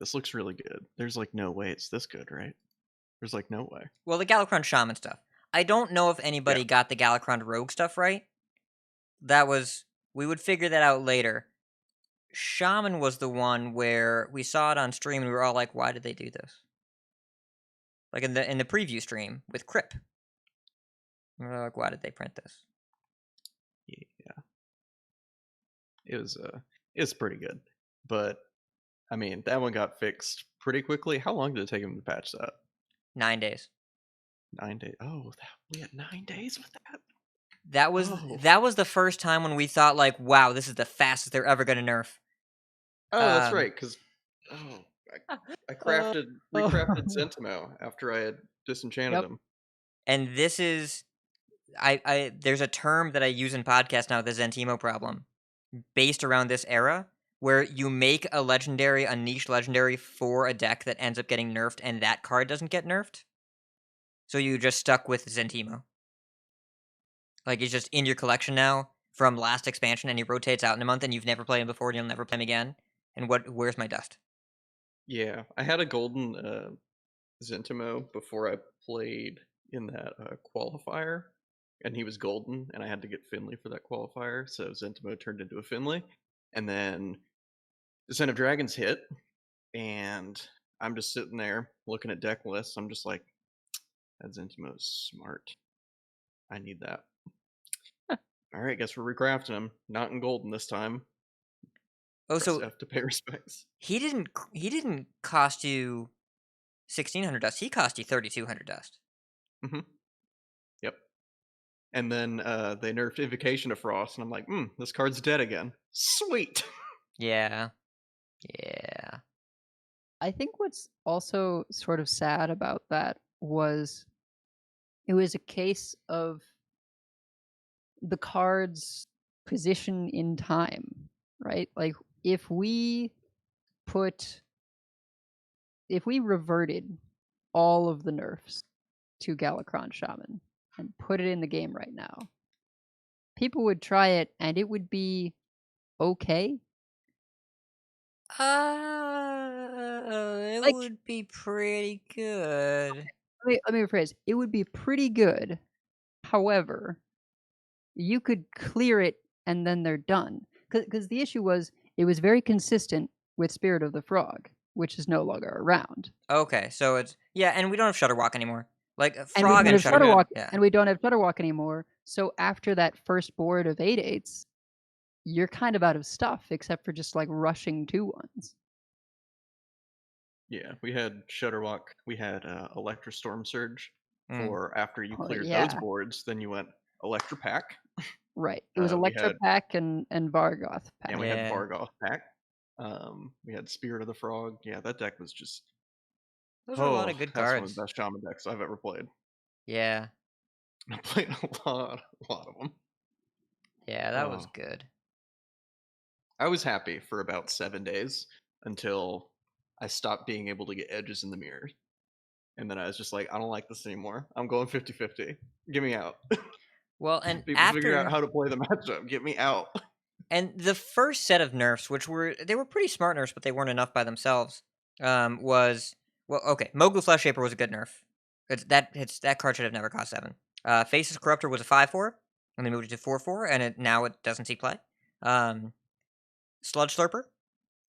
this looks really good. There's like no way it's this good, right? There's like no way. Well, the Galakron Shaman stuff. I don't know if anybody got the Galakron Rogue stuff right. We would figure that out later. Shaman was the one where we saw it on stream and we were all like, why did they do this? Like in the preview stream with Crip. We were like, why did they print this? Yeah. It was pretty good. But I mean, that one got fixed pretty quickly. How long did it take him to patch that? 9 days. 9 days. Oh, we had 9 days with that? That was the first time when we thought like, wow, this is the fastest they're ever gonna nerf. Oh, that's right, because I recrafted Zentimo after I had disenchanted him. And this is there's a term that I use in podcast now, the Zentimo problem, based around this era, where you make a niche legendary for a deck that ends up getting nerfed and that card doesn't get nerfed. So you just stuck with Zentimo. Like, he's just in your collection now from last expansion, and he rotates out in a month, and you've never played him before, and you'll never play him again. And where's my dust? Yeah, I had a golden Zentimo before I played in that qualifier, and he was golden, and I had to get Finley for that qualifier, so Zentimo turned into a Finley. And then Descent of Dragons hit, and I'm just sitting there looking at deck lists. I'm just like, that Zentimo is smart. I need that. All right, guess we're recrafting him. Not in golden this time. Oh, so have to pay respects. He didn't cost you 1,600 dust. He cost you 3,200 dust. Mm-hmm. Yep. And then they nerfed Invocation of Frost, and I'm like, this card's dead again. Sweet. Yeah. I think what's also sort of sad about that was it was a case of the card's position in time, right? Like if we reverted all of the nerfs to Galakron Shaman and put it in the game right now, people would try it and it would be okay. It would be pretty good. Let me rephrase. It would be pretty good. However, you could clear it and then they're done. Because the issue was it was very consistent with Spirit of the Frog, which is no longer around. Okay, so it's and we don't have Shutterwalk anymore. Like And Frog and Shutterwalk, and we don't have Shutterwalk anymore. So after that first board of 8/8s, you're kind of out of stuff except for just like rushing 2/1s. Yeah, we had Shutterwalk. We had Electra Storm Surge for after you cleared those boards. Then you went Electra Pack. Right. It was Electra Pack and Vargoth Pack. Yeah, we had Vargoth Pack. We had Spirit of the Frog. Yeah, that deck was just... Those are a lot of good cards. That's one of the best Shaman decks I've ever played. Yeah. I played a lot of them. Yeah, that was good. I was happy for about 7 days until I stopped being able to get edges in the mirror. And then I was just like, I don't like this anymore. I'm going 50-50. Get me out. Well, and people figure out how to play the matchup. Get me out. And the first set of nerfs, they were pretty smart nerfs, but they weren't enough by themselves. Mogul Flesh Shaper was a good nerf. That card should have never cost 7. Faceless Corruptor was a 5/4, and they moved it to 4/4, and now it doesn't see play. Sludge Slurper,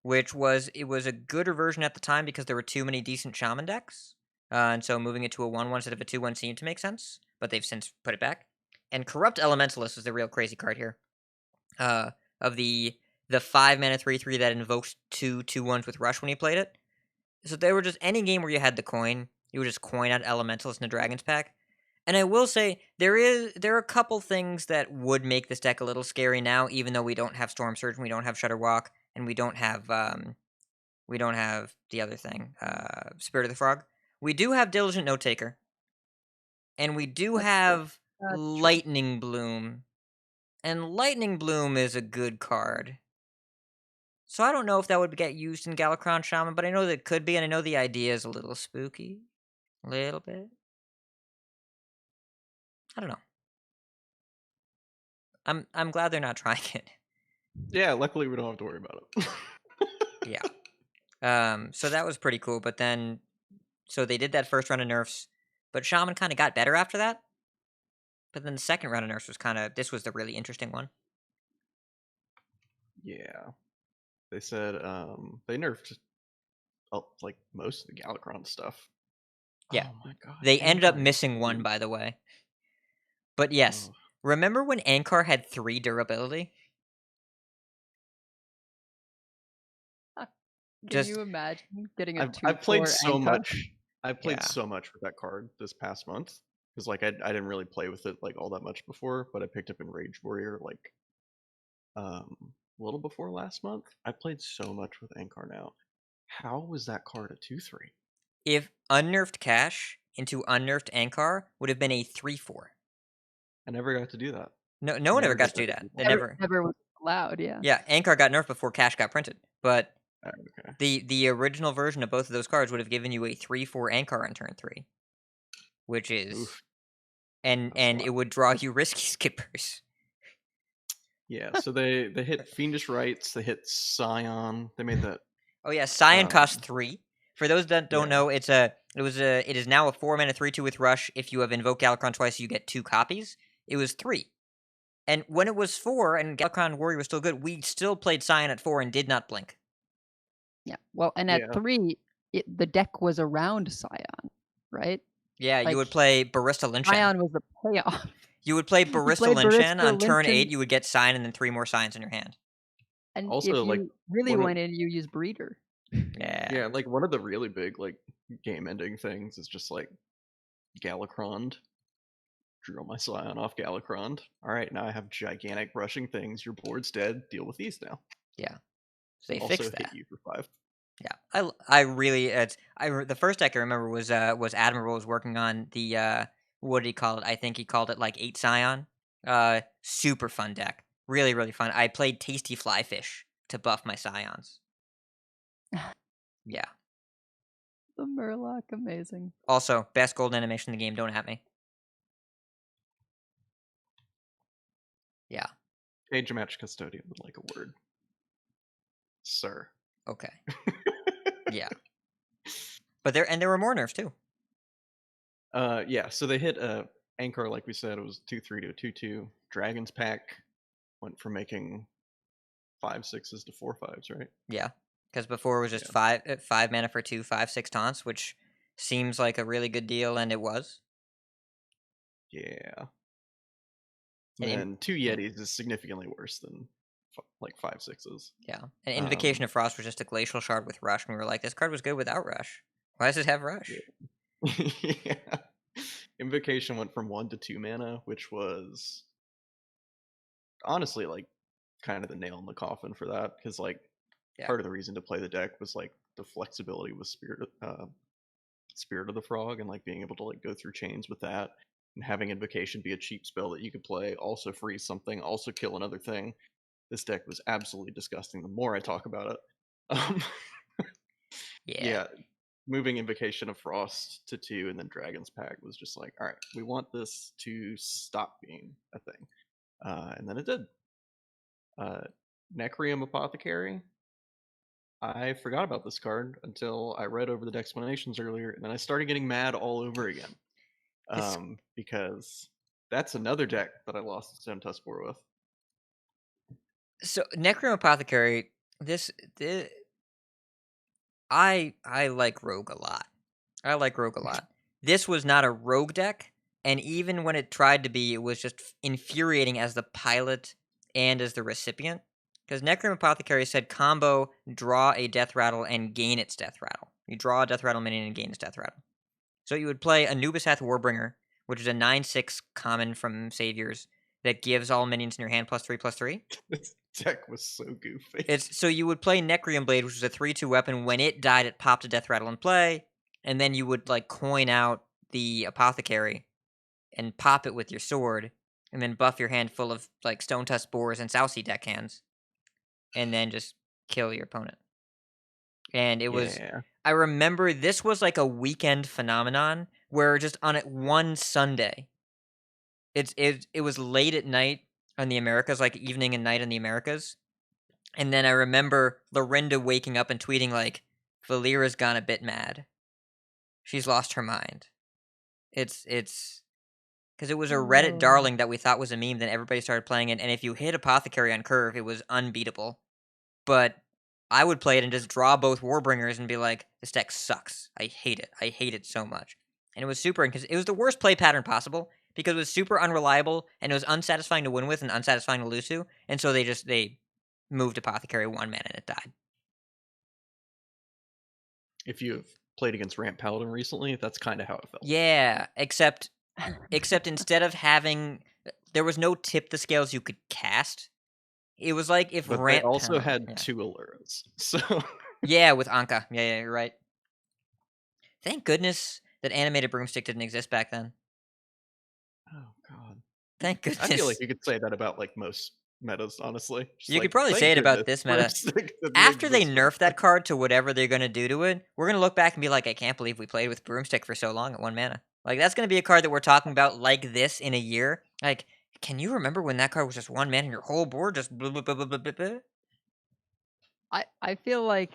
which was a gooder version at the time because there were too many decent Shaman decks, and so moving it to a 1/1 instead of a 2/1 seemed to make sense, but they've since put it back. And Corrupt Elementalist is the real crazy card here. Of the the 5-mana 3/3 that invokes 2/2/1s with Rush when you played it. So they were just any game where you had the coin, you would just coin out elementals in the Dragon's pack. And I will say there are a couple things that would make this deck a little scary now, even though we don't have Storm Surge and we don't have Shudderwalk and we don't have the other thing, Spirit of the Frog. We do have Diligent Note Taker, and we do have Lightning Bloom, and Lightning Bloom is a good card. So I don't know if that would get used in Galakron Shaman, but I know that it could be, and I know the idea is a little spooky. A little bit. I don't know. I'm glad they're not trying it. Yeah, luckily we don't have to worry about it. Yeah. So that was pretty cool, but then so they did that first round of nerfs, but Shaman kind of got better after that. But then the second round of nerfs was this was the really interesting one. Yeah. They said they nerfed like most of the Galakron stuff. Yeah. Oh my god. They ended up Ankar is missing one, huge. by the way. But yes, Oh. remember when Ankar had 3 durability? Can you imagine getting a 2/4 I've played so Ankar? much. I played Yeah. so much with that card this past month because like I didn't really play with it like all that much before, but I picked up in Rage Warrior like a little before last month. I played so much with Ankar now. How was that card a 2/3? If unnerfed Cash into unnerfed Ankar would have been a 3/4. I never got to do that. No one ever Never got to got do that that. before. They never. Never was allowed. Yeah. Yeah, Ankar got nerfed before Cash got printed, but Okay. the original version of both of those cards would have given you a 3/4 Ankar on turn 3, which is Oof. and That's a lot. it would draw you Risky Skippers. Yeah, so they hit Fiendish Rites, they hit Scion, they made that. Oh yeah, Scion costs 3. For those that don't Yeah. know, it is now a 4-mana 3/2 with Rush. If you have invoked Galakron twice, you get 2 copies. It was 3. And when it was 4 and Galakron Warrior was still good, we still played Scion at 4 and did not blink. Yeah. Well, and at Yeah. 3, the deck was around Scion, right? Yeah, you would Like, play Barista Lynchan. Scion was the payoff. You would play You Barista played Lynchan Barista on turn 8. Lynchan. You would get Scion and then 3 more Scions in your hand. And Also, if you like, really one of- went in, you use Breeder. Yeah, like one of the really big like game ending things is just like Galakron. Drew my Scion off Galakron. Alright, now I have gigantic rushing things. Your board's dead. Deal with these now. Yeah. So they Also fixed that. hit you for 5. Yeah, I really the first deck I remember was Admiral was working on the what did he call it? I think he called it like 8 Scion. Super fun deck, really fun. I played Tasty Flyfish to buff my Scions. Yeah. The Murloc, amazing. Also, best gold animation in the game. Don't at me. Yeah. Page match custodian would like a word, sir. Okay. Yeah. But there were more nerfs too. Yeah. So they hit Ankar, like we said, it was 2/3 to a 2/2. Dragon's pack went from making 5/6s to 4/5s, right? Yeah. Because before it was just 5 mana for 2 5/6 taunts, which seems like a really good deal, and it was. Yeah. And And 2 Yetis is significantly worse than like 5/6s. Yeah. And Invocation of Frost was just a Glacial Shard with Rush, and we were like, this card was good without Rush. Why does it have Rush? Yeah. Invocation went from 1 to 2 mana, which was honestly like kind of the nail in the coffin for that, because like part of the reason to play the deck was like the flexibility with Spirit of the Frog and like being able to like go through chains with that, and having Invocation be a cheap spell that you could play, also freeze something, also kill another thing. This deck was absolutely disgusting the more I talk about it. Yeah, moving Invocation of Frost to 2 and then Dragon's Pack was just like, all right, we want this to stop being a thing. And then it did. Necrium Apothecary. I forgot about this card until I read over the Decksplanations earlier, and then I started getting mad all over again. Because that's another deck that I lost to Stone Tusk War with. So Necrium Apothecary, I like Rogue a lot. This was not a Rogue deck, and even when it tried to be, it was just infuriating as the pilot and as the recipient. Because Necrom Apothecary said combo, draw a death rattle, and gain its death rattle. You draw a death rattle minion and gain its death rattle. So you would play Anubis Hath Warbringer, which is a 9/6 common from Saviors that gives all minions in your hand +3/+3. This deck was so goofy. So you would play Necrium Blade, which was a 3/2 weapon. When it died, it popped a death rattle in play, and then you would like coin out the Apothecary and pop it with your sword, and then buff your hand full of like Stone Tusk Spores and Southsea deckhands, and then just kill your opponent. And it was, Yeah. I remember this was like a weekend phenomenon where just on it one Sunday, it was late at night on the Americas, like evening and night in the Americas. And then I remember Lorinda waking up and tweeting like, Valera's gone a bit mad. She's lost her mind. It's because it was a Reddit darling that we thought was a meme, then everybody started playing it, and if you hit Apothecary on curve, it was unbeatable. But I would play it and just draw both Warbringers and be like, this deck sucks. I hate it. I hate it so much. And it was super, because it was the worst play pattern possible, because it was super unreliable, and it was unsatisfying to win with and unsatisfying to lose to, and so they moved Apothecary 1 mana and it died. If you've played against Ramp Paladin recently, that's kind of how it felt. Yeah, except instead of having, there was no tip the scales you could cast. It was like if But Ramp they also Paladin- had yeah. 2 Alluras, so... Yeah, with Anka. Yeah, you're right. Thank goodness that animated broomstick didn't exist back then. Oh, God. Thank goodness. I feel like you could say that about, like, most metas, honestly. Just You like, could probably thank say it about goodness this meta. Broomstick didn't After they exist nerf back that card to whatever they're going to do to it, we're going to look back and be like, I can't believe we played with Broomstick for so long at 1 mana. Like, that's going to be a card that we're talking about like this in a year. Like, can you remember when that card was just 1 mana and your whole board just blah, blah, blah, blah, blah, blah, blah? I feel like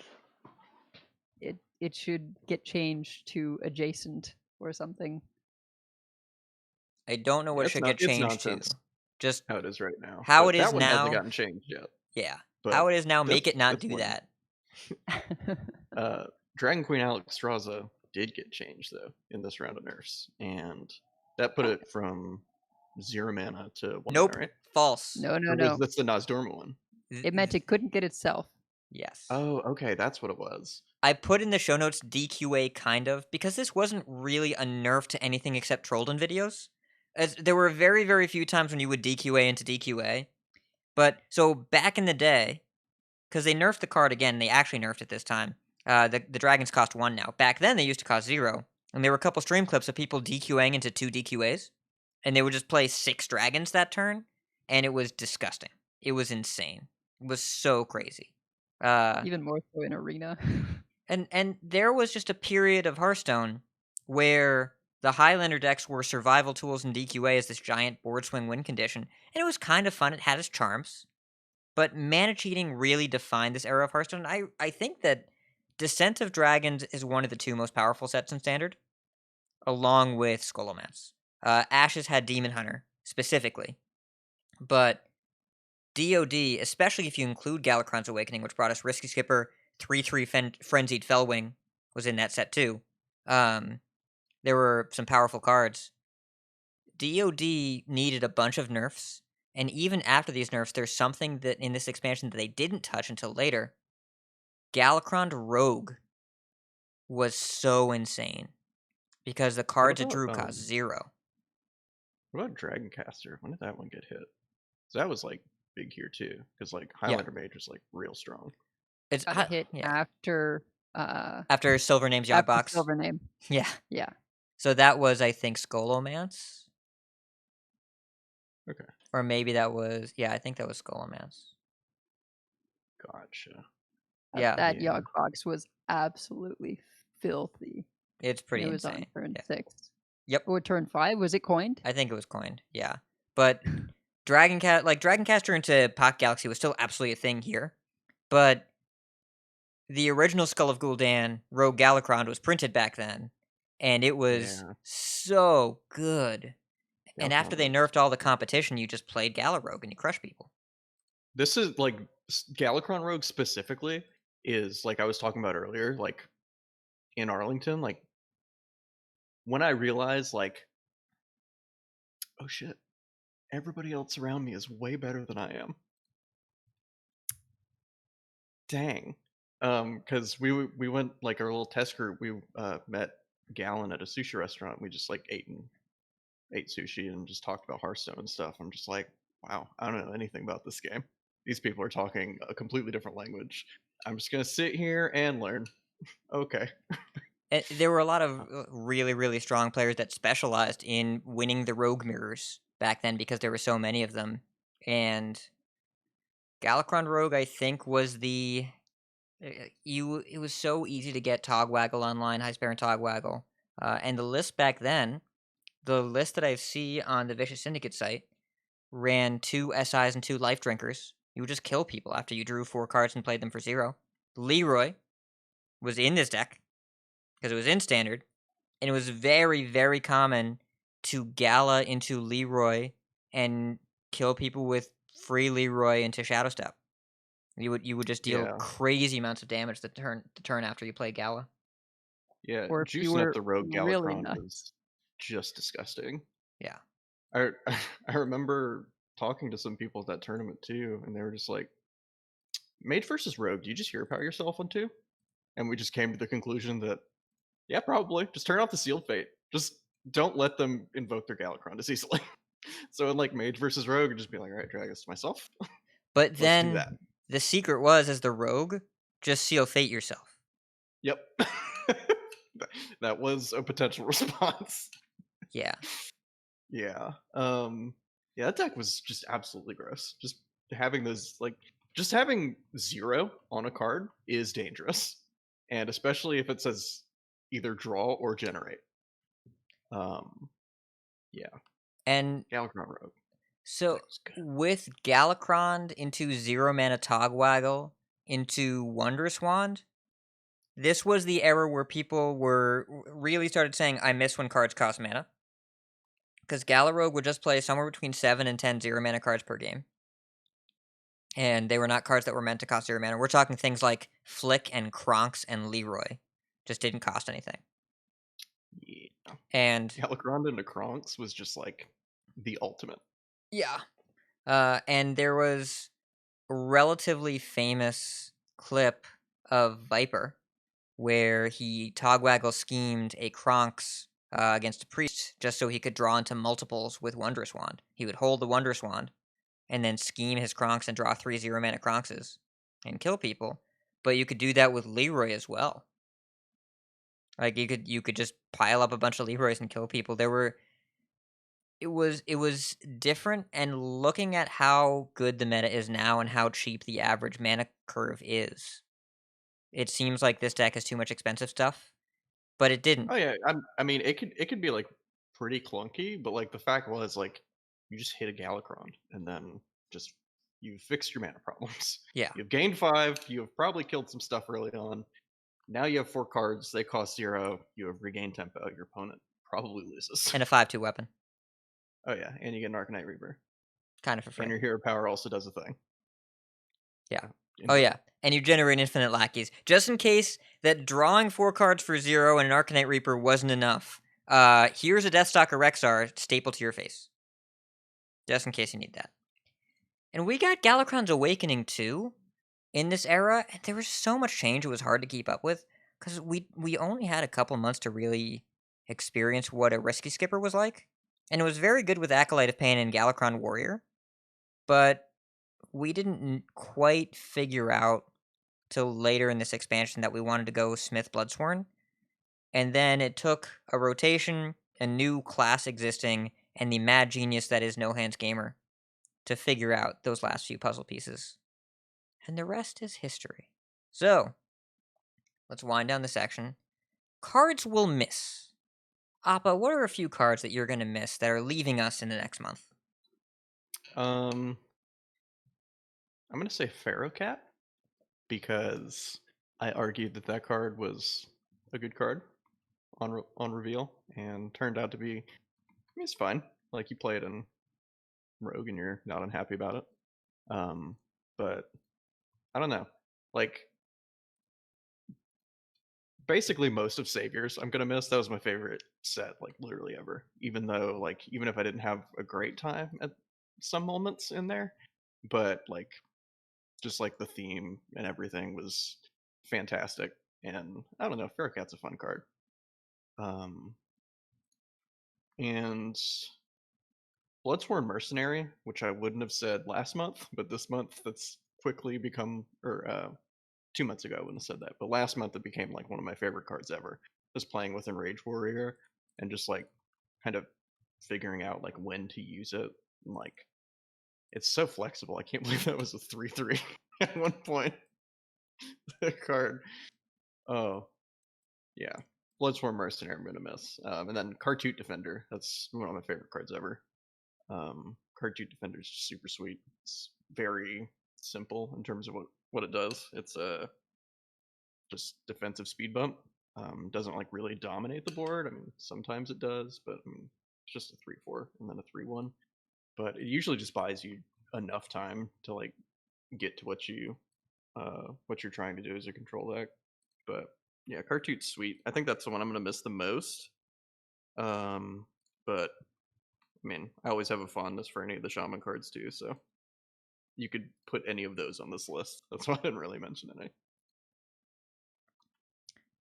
it should get changed to adjacent or something. I don't know what It's should not- get it's changed to. nonsense. Just How it is right now. How But it that is one hasn't now- gotten changed yet. yeah. But How it is now, make this- it not this do one- that. Dragon Queen Alexstrasza did get changed, though, in this round of nerfs. And that put it from 0 mana to 1 Nope. mana, right? False. No, Or no. that's the Nozdorma one. It meant it couldn't get itself. Yes. Oh, okay, that's what it was. I put in the show notes DQA kind of, because this wasn't really a nerf to anything except Trollden videos. As there were very, very few times when you would DQA into DQA. But, so back in the day, because they nerfed the card again, they actually nerfed it this time. The dragons cost 1 now. Back then, they used to cost 0. And there were a couple stream clips of people DQAing into 2 DQAs. And they would just play 6 dragons that turn. And it was disgusting. It was insane. It was so crazy. Even more so in Arena. And there was just a period of Hearthstone where the Highlander decks were survival tools and DQA as this giant board swing win condition. And it was kind of fun. It had its charms. But mana cheating really defined this era of Hearthstone. I think that Descent of Dragons is one of the 2 most powerful sets in Standard, along with Scholomance. Ashes had Demon Hunter, specifically. But DOD, especially if you include Galakron's Awakening, which brought us Risky Skipper, 3/3 Frenzied Fellwing was in that set too. There were some powerful cards. DOD needed a bunch of nerfs, and even after these nerfs, there's something that in this expansion that they didn't touch until later. Galakron Rogue was so insane because the cards it about, drew cost 0. What about Dragoncaster? When did that one get hit? So that was, like, big here, too. Because, like, Highlander Mage was, like, real strong. It's Got hit after after Silver Name's after Yogbox. Silver Name. Yeah. Yeah. So that was, I think, Scholomance. Okay. Or maybe that was, yeah, I think that was Scholomance. Gotcha. Yeah. That Yeah. Yogg box was absolutely filthy. It's pretty It was insane. on turn Yeah. 6. Yep. Or turn 5? Was it coined? I think it was coined, yeah. But Dragoncaster into Pocket Galaxy was still absolutely a thing here. But the original Skull of Gul'dan, Rogue Galakron, was printed back then. And it was Yeah. so good. And Galakron after they Rogue was nerfed all the competition, you just played Galarogue and you crushed people. This is, like, Galakron Rogue specifically is, like I was talking about earlier, like, in Arlington, like, when I realized, like, oh shit, everybody else around me is way better than I am. Dang. Because we went like our little test group. We met Gallon at a sushi restaurant. We just like ate sushi and just talked about Hearthstone and stuff. I'm just like, wow, I don't know anything about this game. These people are talking a completely different language. I'm just gonna sit here and learn. Okay. There were a lot of really, really strong players that specialized in winning the rogue mirrors back then because there were so many of them. And Galakron Rogue, I think, was the it was so easy to get Togwaggle online, High Spare and Togwaggle. And the list back then, the list that I see on the Vicious Syndicate site, ran 2 SIs and 2 Life Drinkers. You would just kill people after you drew 4 cards and played them for 0. Leroy was in this deck because it was in Standard, and it was very, very common to Gala into Leroy and kill people with free Leroy into Shadow Step. You would just deal Yeah. crazy amounts of damage the turn after you play Gala. Yeah. Or if you Juicing up were the rogue really Galakron nuts. was just disgusting. Yeah. I I remember talking to some people at that tournament too, and they were just like, Mage versus Rogue, do you just hero power yourself on 2? And we just came to the conclusion that, yeah, probably. Just turn off the Sealed Fate. Just don't let them invoke their Galakron as easily. So in like Mage versus Rogue, I'd just be like, alright, drag this to myself. But Let's do then that. the secret was, as the rogue, just seal fate yourself. Yep. That was a potential response. Yeah. Yeah. Yeah, that deck was just absolutely gross. Just having those just having 0 on a card is dangerous. And especially if it says either draw or generate. Yeah. And Galakron Rogue. so with Galakron into 0 mana Togwaggle into Wondrous Wand, this was the era where people were really started saying, I miss when cards cost mana. Because Galarogue would just play somewhere between 7 and 10 0 mana cards per game. And they were not cards that were meant to cost 0 mana. We're talking things like Flick and Kronks and Leroy. Just didn't cost anything. Yeah. And Galakron into Kronks was just like the ultimate. yeah. And there was a relatively famous clip of Viper where he Togwaggle schemed a Kronks against a priest just so he could draw into multiples with Wondrous Wand. He would hold the Wondrous Wand and then scheme his Kronks and draw 3 0 mana Kronkses and kill people. But you could do that with Leroy as well. Like you could just pile up a bunch of Leroys and kill people. It was different, and looking at how good the meta is now and how cheap the average mana curve is, it seems like this deck has too much expensive stuff, but it didn't. Oh yeah, I mean it could be like pretty clunky, but like the fact was like you just hit a Galakron and then just you fixed your mana problems. Yeah. You've gained 5, you have probably killed some stuff early on. Now you have 4 cards, they cost 0, you have regained tempo, your opponent probably loses. And a 5/2 weapon, Oh yeah, and you get an Arcanite Reaper. kind of for free. And your hero power also does a thing. Yeah. In Oh Rogue. yeah, and you generate infinite lackeys just in case that drawing 4 cards for 0 and an Arcanite Reaper wasn't enough. Here's a Deathstalker Rexar stapled to your face, just in case you need that. And we got Galakron's Awakening too in this era, and there was so much change it was hard to keep up with because we only had a couple months to really experience what a Risky Skipper was like, and it was very good with Acolyte of Pain and Galakron Warrior, but we didn't quite figure out till later in this expansion that we wanted to go Smith Bloodsworn, and then it took a rotation, a new class existing, and the mad genius that is No Hands Gamer to figure out those last few puzzle pieces. And the rest is history. So, let's wind down the section. Cards we'll miss. Appa, what are a few cards that you're going to miss that are leaving us in the next month? I'm gonna say Pharaoh Cat because I argued that card was a good card on reveal and turned out to be. I mean, it's fine. Like you play it in Rogue and you're not unhappy about it. But I don't know. Like basically most of Saviors I'm gonna miss. That was my favorite set, like literally ever. Even though like even if I didn't have a great time at some moments in there, but like just like the theme and everything was fantastic. And I don't know, Feral Cat's a fun card. And Bloodsworn Mercenary, which I wouldn't have said last month, but this month that's quickly become, or 2 months ago I wouldn't have said that, but last month it became like one of my favorite cards ever. Just playing with Enrage Warrior and just like kind of figuring out like when to use it. And like it's so flexible. I can't believe that was a 3/3 at one point. The card. Oh yeah. Bloodsworn Mercenary I'm gonna miss. And then Cartoot Defender. That's one of my favorite cards ever. Cartoot Defender is super sweet. It's very simple in terms of what it does. It's a just defensive speed bump. Doesn't like really dominate the board. I mean, sometimes it does, but I mean, it's just a 3/4 and then a 3/1. But it usually just buys you enough time to like get to what you're trying to do as a control deck. But yeah, Cartoot's sweet. I think that's the one I'm gonna miss the most. But I mean, I always have a fondness for any of the shaman cards too, so you could put any of those on this list. That's why I didn't really mention any.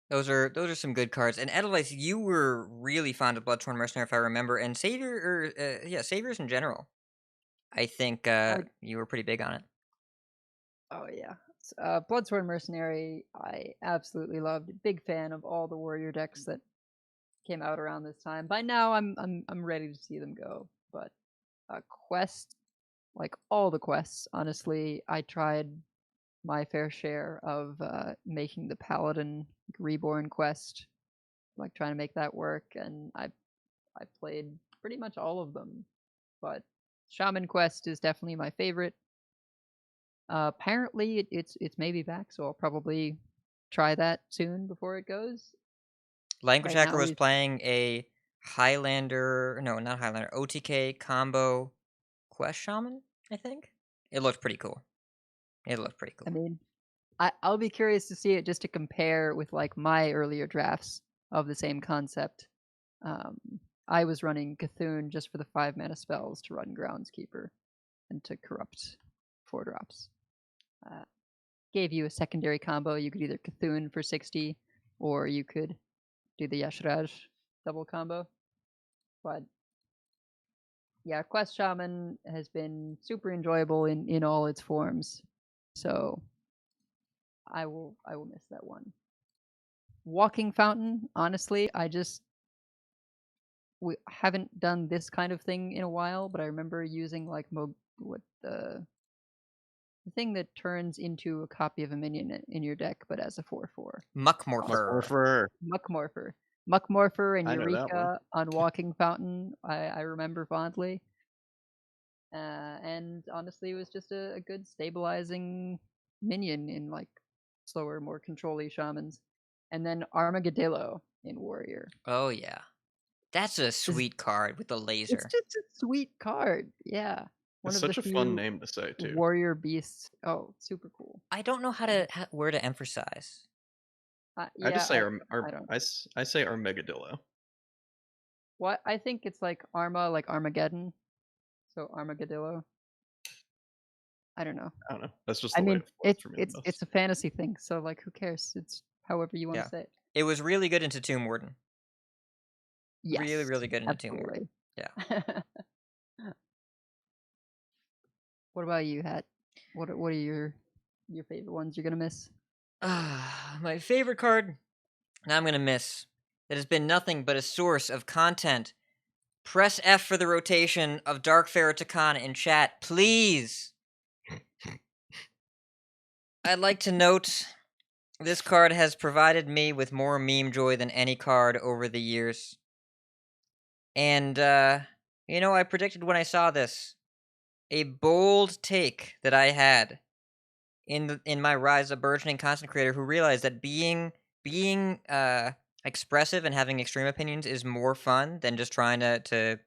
Those are some good cards. And Edelweiss, you were really fond of Bloodsworn Mercenary, if I remember, and Savior, or Saviors in general. I think you were pretty big on it. Oh yeah, Bloodsworn Mercenary. I absolutely loved. Big fan of all the warrior decks that came out around this time. By now, I'm ready to see them go. But Quest, like all the quests, honestly, I tried my fair share of making the Paladin Reborn quest, like trying to make that work, and I played pretty much all of them. But Shaman Quest is definitely my favorite. Apparently, it's maybe back, so I'll probably try that soon before it goes. Language Right Hacker now was he's- playing a Highlander, no, not Highlander, OTK combo Quest Shaman, I think. It looked pretty cool. It looked pretty cool. I mean, I'll be curious to see it just to compare with like my earlier drafts of the same concept. I was running Cthulhu just for the 5-mana spells to run Groundskeeper and to corrupt 4-drops. Gave you a secondary combo. You could either Cthulhu for 60, or you could do the Yashraj double combo. But yeah, Quest Shaman has been super enjoyable in all its forms. So I will miss that one. Walking Fountain, honestly, we haven't done this kind of thing in a while, but I remember using like the thing that turns into a copy of a minion in your deck, but as a 4/4. Muckmorpher. Muckmorpher and I know that one. Eureka on Walking Fountain, I remember fondly. And honestly, it was just a good stabilizing minion in like slower, more control-y shamans. And then Armageddillo in Warrior. Oh, yeah. That's a sweet card with the laser. It's just a sweet card. Yeah. It's Of such the a fun few name to say too. Warrior beasts. Oh, super cool. I don't know where to emphasize. I just say I I say Armageddillo. What I think it's like Arma, like Armageddon. So Armageddillo. I don't know. I don't know. That's just. I The way mean, it flows for me the it's a fantasy thing, so like, who cares? It's however you want Yeah. to say it. It was really good into Tomb Warden. Yes, Really, really good into Tomb Warden. absolutely. Yeah. What about you, Hat? What are your favorite ones you're gonna miss? My favorite card, now I'm going to miss, that has been nothing but a source of content. Press F for the rotation of Dark Pharaoh Takana in chat, please. I'd like to note this card has provided me with more meme joy than any card over the years. And, I predicted when I saw this a bold take that I had in my rise of burgeoning content creator who realized that being expressive and having extreme opinions is more fun than just trying to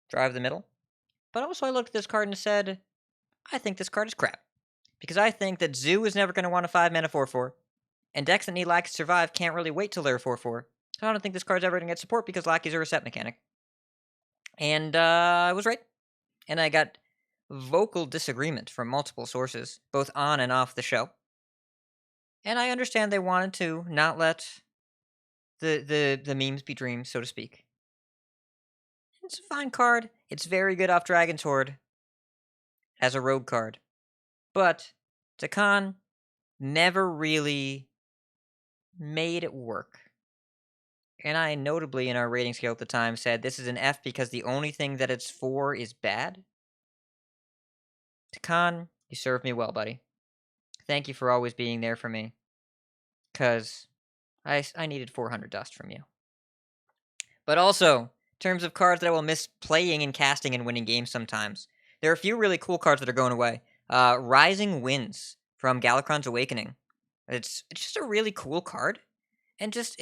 drive the middle. But also I looked at this card and said, I think this card is crap. Because I think that Zoo is never going to want a 5-mana 4/4, and decks that need Lackeys to survive can't really wait till they're 4/4. So I don't think this card's ever going to get support because Lackeys are a set mechanic. And I was right. And I got vocal disagreement from multiple sources, both on and off the show. And I understand they wanted to not let the memes be dreams, so to speak. It's a fine card. It's very good off Dragon's Horde as a rogue card. But Takan never really made it work. And I notably in our rating scale at the time said this is an F because the only thing that it's for is bad. Takan, you served me well, buddy. Thank you for always being there for me. Because I needed 400 dust from you. But also, in terms of cards that I will miss playing and casting and winning games sometimes, there are a few really cool cards that are going away. Rising Winds from Galakron's Awakening. It's just a really cool card. And just,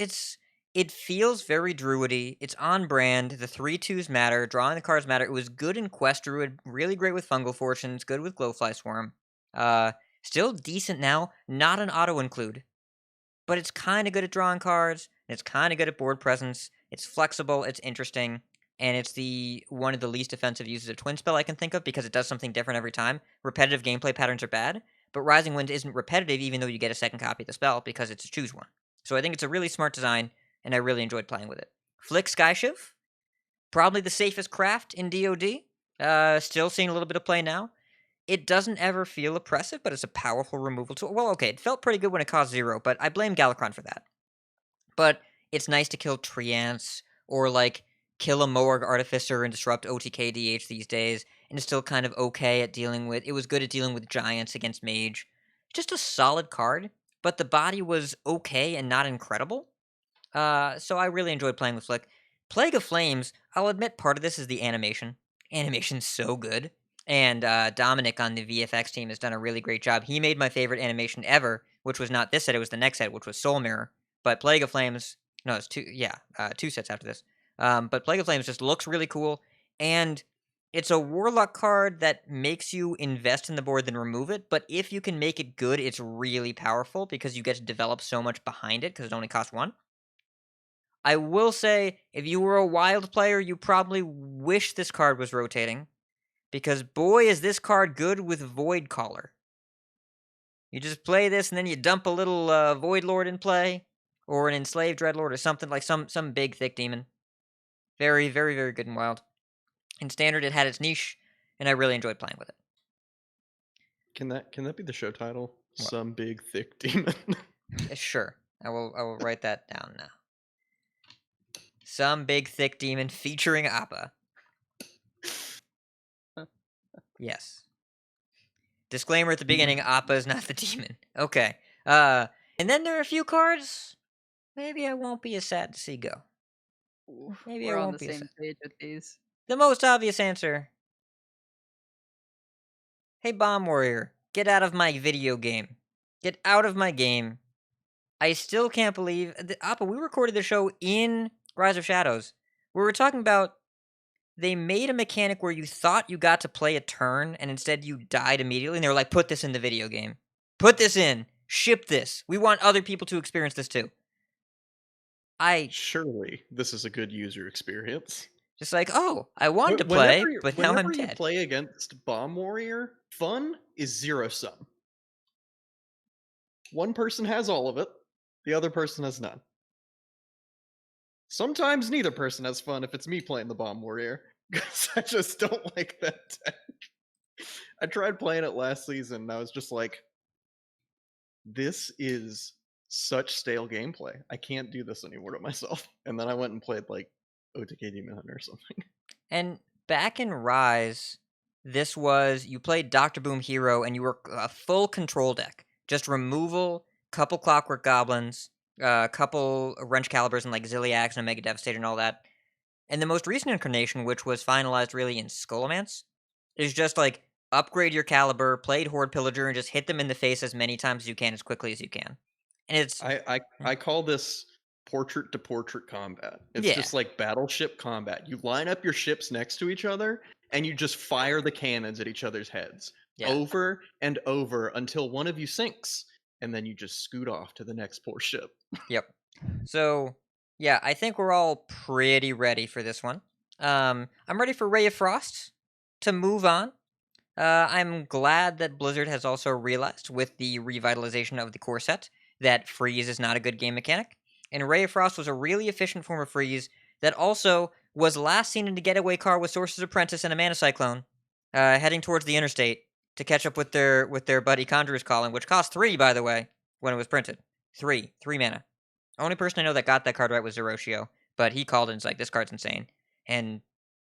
it feels very druidy. It's on brand. The 3/2s matter. Drawing the cards matter. It was good in Quest Druid. Really great with Fungal Fortunes. Good with Glowfly Swarm. Still decent now. Not an auto-include. But it's kind of good at drawing cards. And it's kind of good at board presence. It's flexible. It's interesting. And it's one of the least offensive uses of Twin Spell I can think of because it does something different every time. Repetitive gameplay patterns are bad. But Rising Wind isn't repetitive even though you get a second copy of the spell because it's a choose one. So I think it's a really smart design, and I really enjoyed playing with it. Flick Skyshiv, probably the safest craft in DoD. Still seeing a little bit of play now. It doesn't ever feel oppressive, but it's a powerful removal tool. Well, okay, it felt pretty good when it cost 0, but I blame Galakron for that. But it's nice to kill Treants, or kill a Moarg Artificer and disrupt OTK DH these days, and it's still kind of okay at dealing with... It was good at dealing with Giants against Mage. Just a solid card, but the body was okay and not incredible. So I really enjoyed playing with Flick. Plague of Flames, I'll admit part of this is the animation. Animation's so good. And Dominic on the VFX team has done a really great job. He made my favorite animation ever, which was not this set, it was the next set, which was Soul Mirror. But Plague of Flames... No, it's 2 sets after this. But Plague of Flames just looks really cool, and it's a Warlock card that makes you invest in the board then remove it, but if you can make it good, it's really powerful because you get to develop so much behind it because it only costs 1. I will say, if you were a Wild player, you probably wish this card was rotating, because boy is this card good with Void Caller. You just play this and then you dump a little Void Lord in play, or an Enslaved Dreadlord, or something like some big thick demon. Very, very, very good in Wild. In Standard, it had its niche, and I really enjoyed playing with it. Can that be the show title? What? Some big thick demon. Sure, I will write that down now. Some big thick demon featuring Appa. Yes. Disclaimer at the beginning: Appa is not the demon. Okay. And then there are a few cards. Maybe I won't be as sad to see go. Maybe We're I on won't the be as same sad. page with these. The most obvious answer. Hey, Bomb Warrior, get out of my video game. Get out of my game. I still can't believe... Appa, we recorded the show in Rise of Shadows. We were talking about... They made a mechanic where you thought you got to play a turn, and instead you died immediately, and they were like, put this in the video game. Put this in. Ship this. We want other people to experience this too. Surely this is a good user experience. Just like, oh, I wanted to play, but now I'm whenever you dead. play against Bomb Warrior, fun is 0-sum. One person has all of it, the other person has none. Sometimes neither person has fun if it's me playing the Bomb Warrior, because I just don't like that deck. I tried playing it last season, and I was just like, this is such stale gameplay. I can't do this anymore to myself. And then I went and played OTK Demon Hunter or something. And back in Rise, this was, you played Dr. Boom Hero, and you were a full control deck. Just removal, couple Clockwork Goblins, couple Wrench Calibers and Ziliax and Omega Devastator and all that. And the most recent incarnation, which was finalized really in Skullomance, is just upgrade your caliber, played Horde Pillager, and just hit them in the face as many times as you can, as quickly as you can. And it's... I call this portrait-to-portrait combat. It's just like battleship combat. You line up your ships next to each other, and you just fire the cannons at each other's heads. Over and over until one of you sinks, and then you just scoot off to the next poor ship. Yep. So, yeah, I think we're all pretty ready for this one. I'm ready for Ray of Frost to move on. I'm glad that Blizzard has also realized with the revitalization of the core set that freeze is not a good game mechanic. And Ray of Frost was a really efficient form of freeze that also was last seen in a getaway car with Sorcerer's Apprentice and a Mana Cyclone, heading towards the interstate to catch up with their buddy Conjurer's Calling, which cost 3, by the way, when it was printed. 3 mana. Only person I know that got that card right was Zeroshio, but he called and was like, "This card's insane." And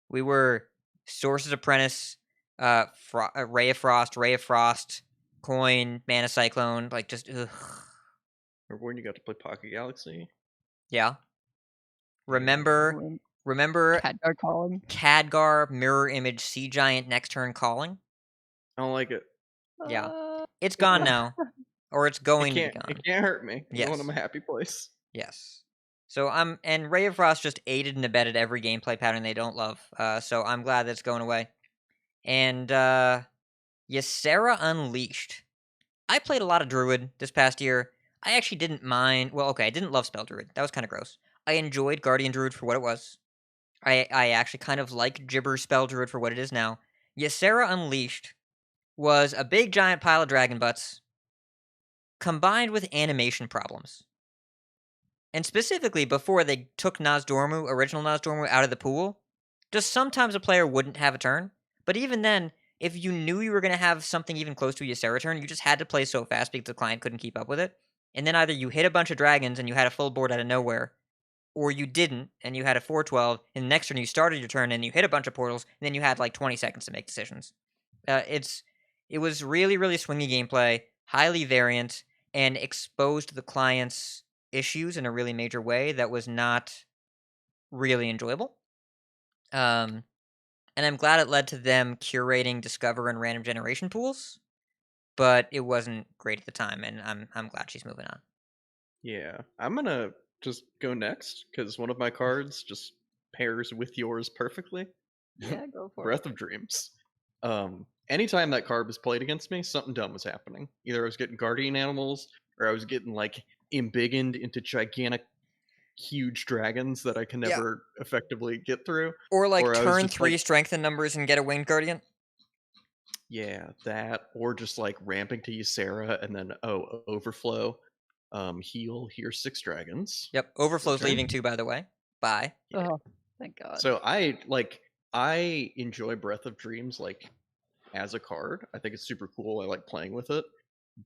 we were Sorcerer's Apprentice, Ray of Frost, Coin, Mana Cyclone, like just ugh. Remember when you got to play Pocket Galaxy? Yeah. Remember Khadgar calling. Khadgar, Mirror Image, Sea Giant, next turn calling? I don't like it. Yeah. It's gone now. Or it's going to be gone. It can't hurt me. Yes. I want a happy place. Yes. So and Ray of Frost just aided and abetted every gameplay pattern they don't love. So I'm glad that's going away. And Ysera Unleashed. I played a lot of Druid this past year. I actually didn't mind. Well, okay, I didn't love Spell Druid. That was kind of gross. I enjoyed Guardian Druid for what it was. I actually kind of like Gibber Spell Druid for what it is now. Ysera Unleashed was a big giant pile of dragon butts combined with animation problems. And specifically, before they took original Nozdormu, out of the pool, just sometimes a player wouldn't have a turn. But even then, if you knew you were going to have something even close to a Ysera turn, you just had to play so fast because the client couldn't keep up with it. And then either you hit a bunch of dragons and you had a full board out of nowhere, or you didn't and you had a 4-12, and the next turn you started your turn and you hit a bunch of portals, and then you had like 20 seconds to make decisions. It was really, really swingy gameplay, highly variant, and exposed the client's issues in a really major way that was not really enjoyable. And I'm glad it led to them curating Discover and random generation pools, but it wasn't great at the time, and I'm glad she's moving on. Yeah, I'm gonna just go next because one of my cards just pairs with yours perfectly. Yeah, go for it. Breath of Dreams. Anytime that card was played against me, something dumb was happening. Either I was getting guardian animals, or I was getting like embiggened into gigantic, huge dragons that I can never effectively get through. Or like Or I was turn just, 3 like- strengthen numbers and get a winged guardian. Yeah, that, or just like ramping to Ysera and then overflow, heal, here's 6 dragons. Yep, Overflow's Okay. leaving too, by the way. Bye. Yeah. Oh, thank God. So I enjoy Breath of Dreams like as a card. I think it's super cool. I like playing with it.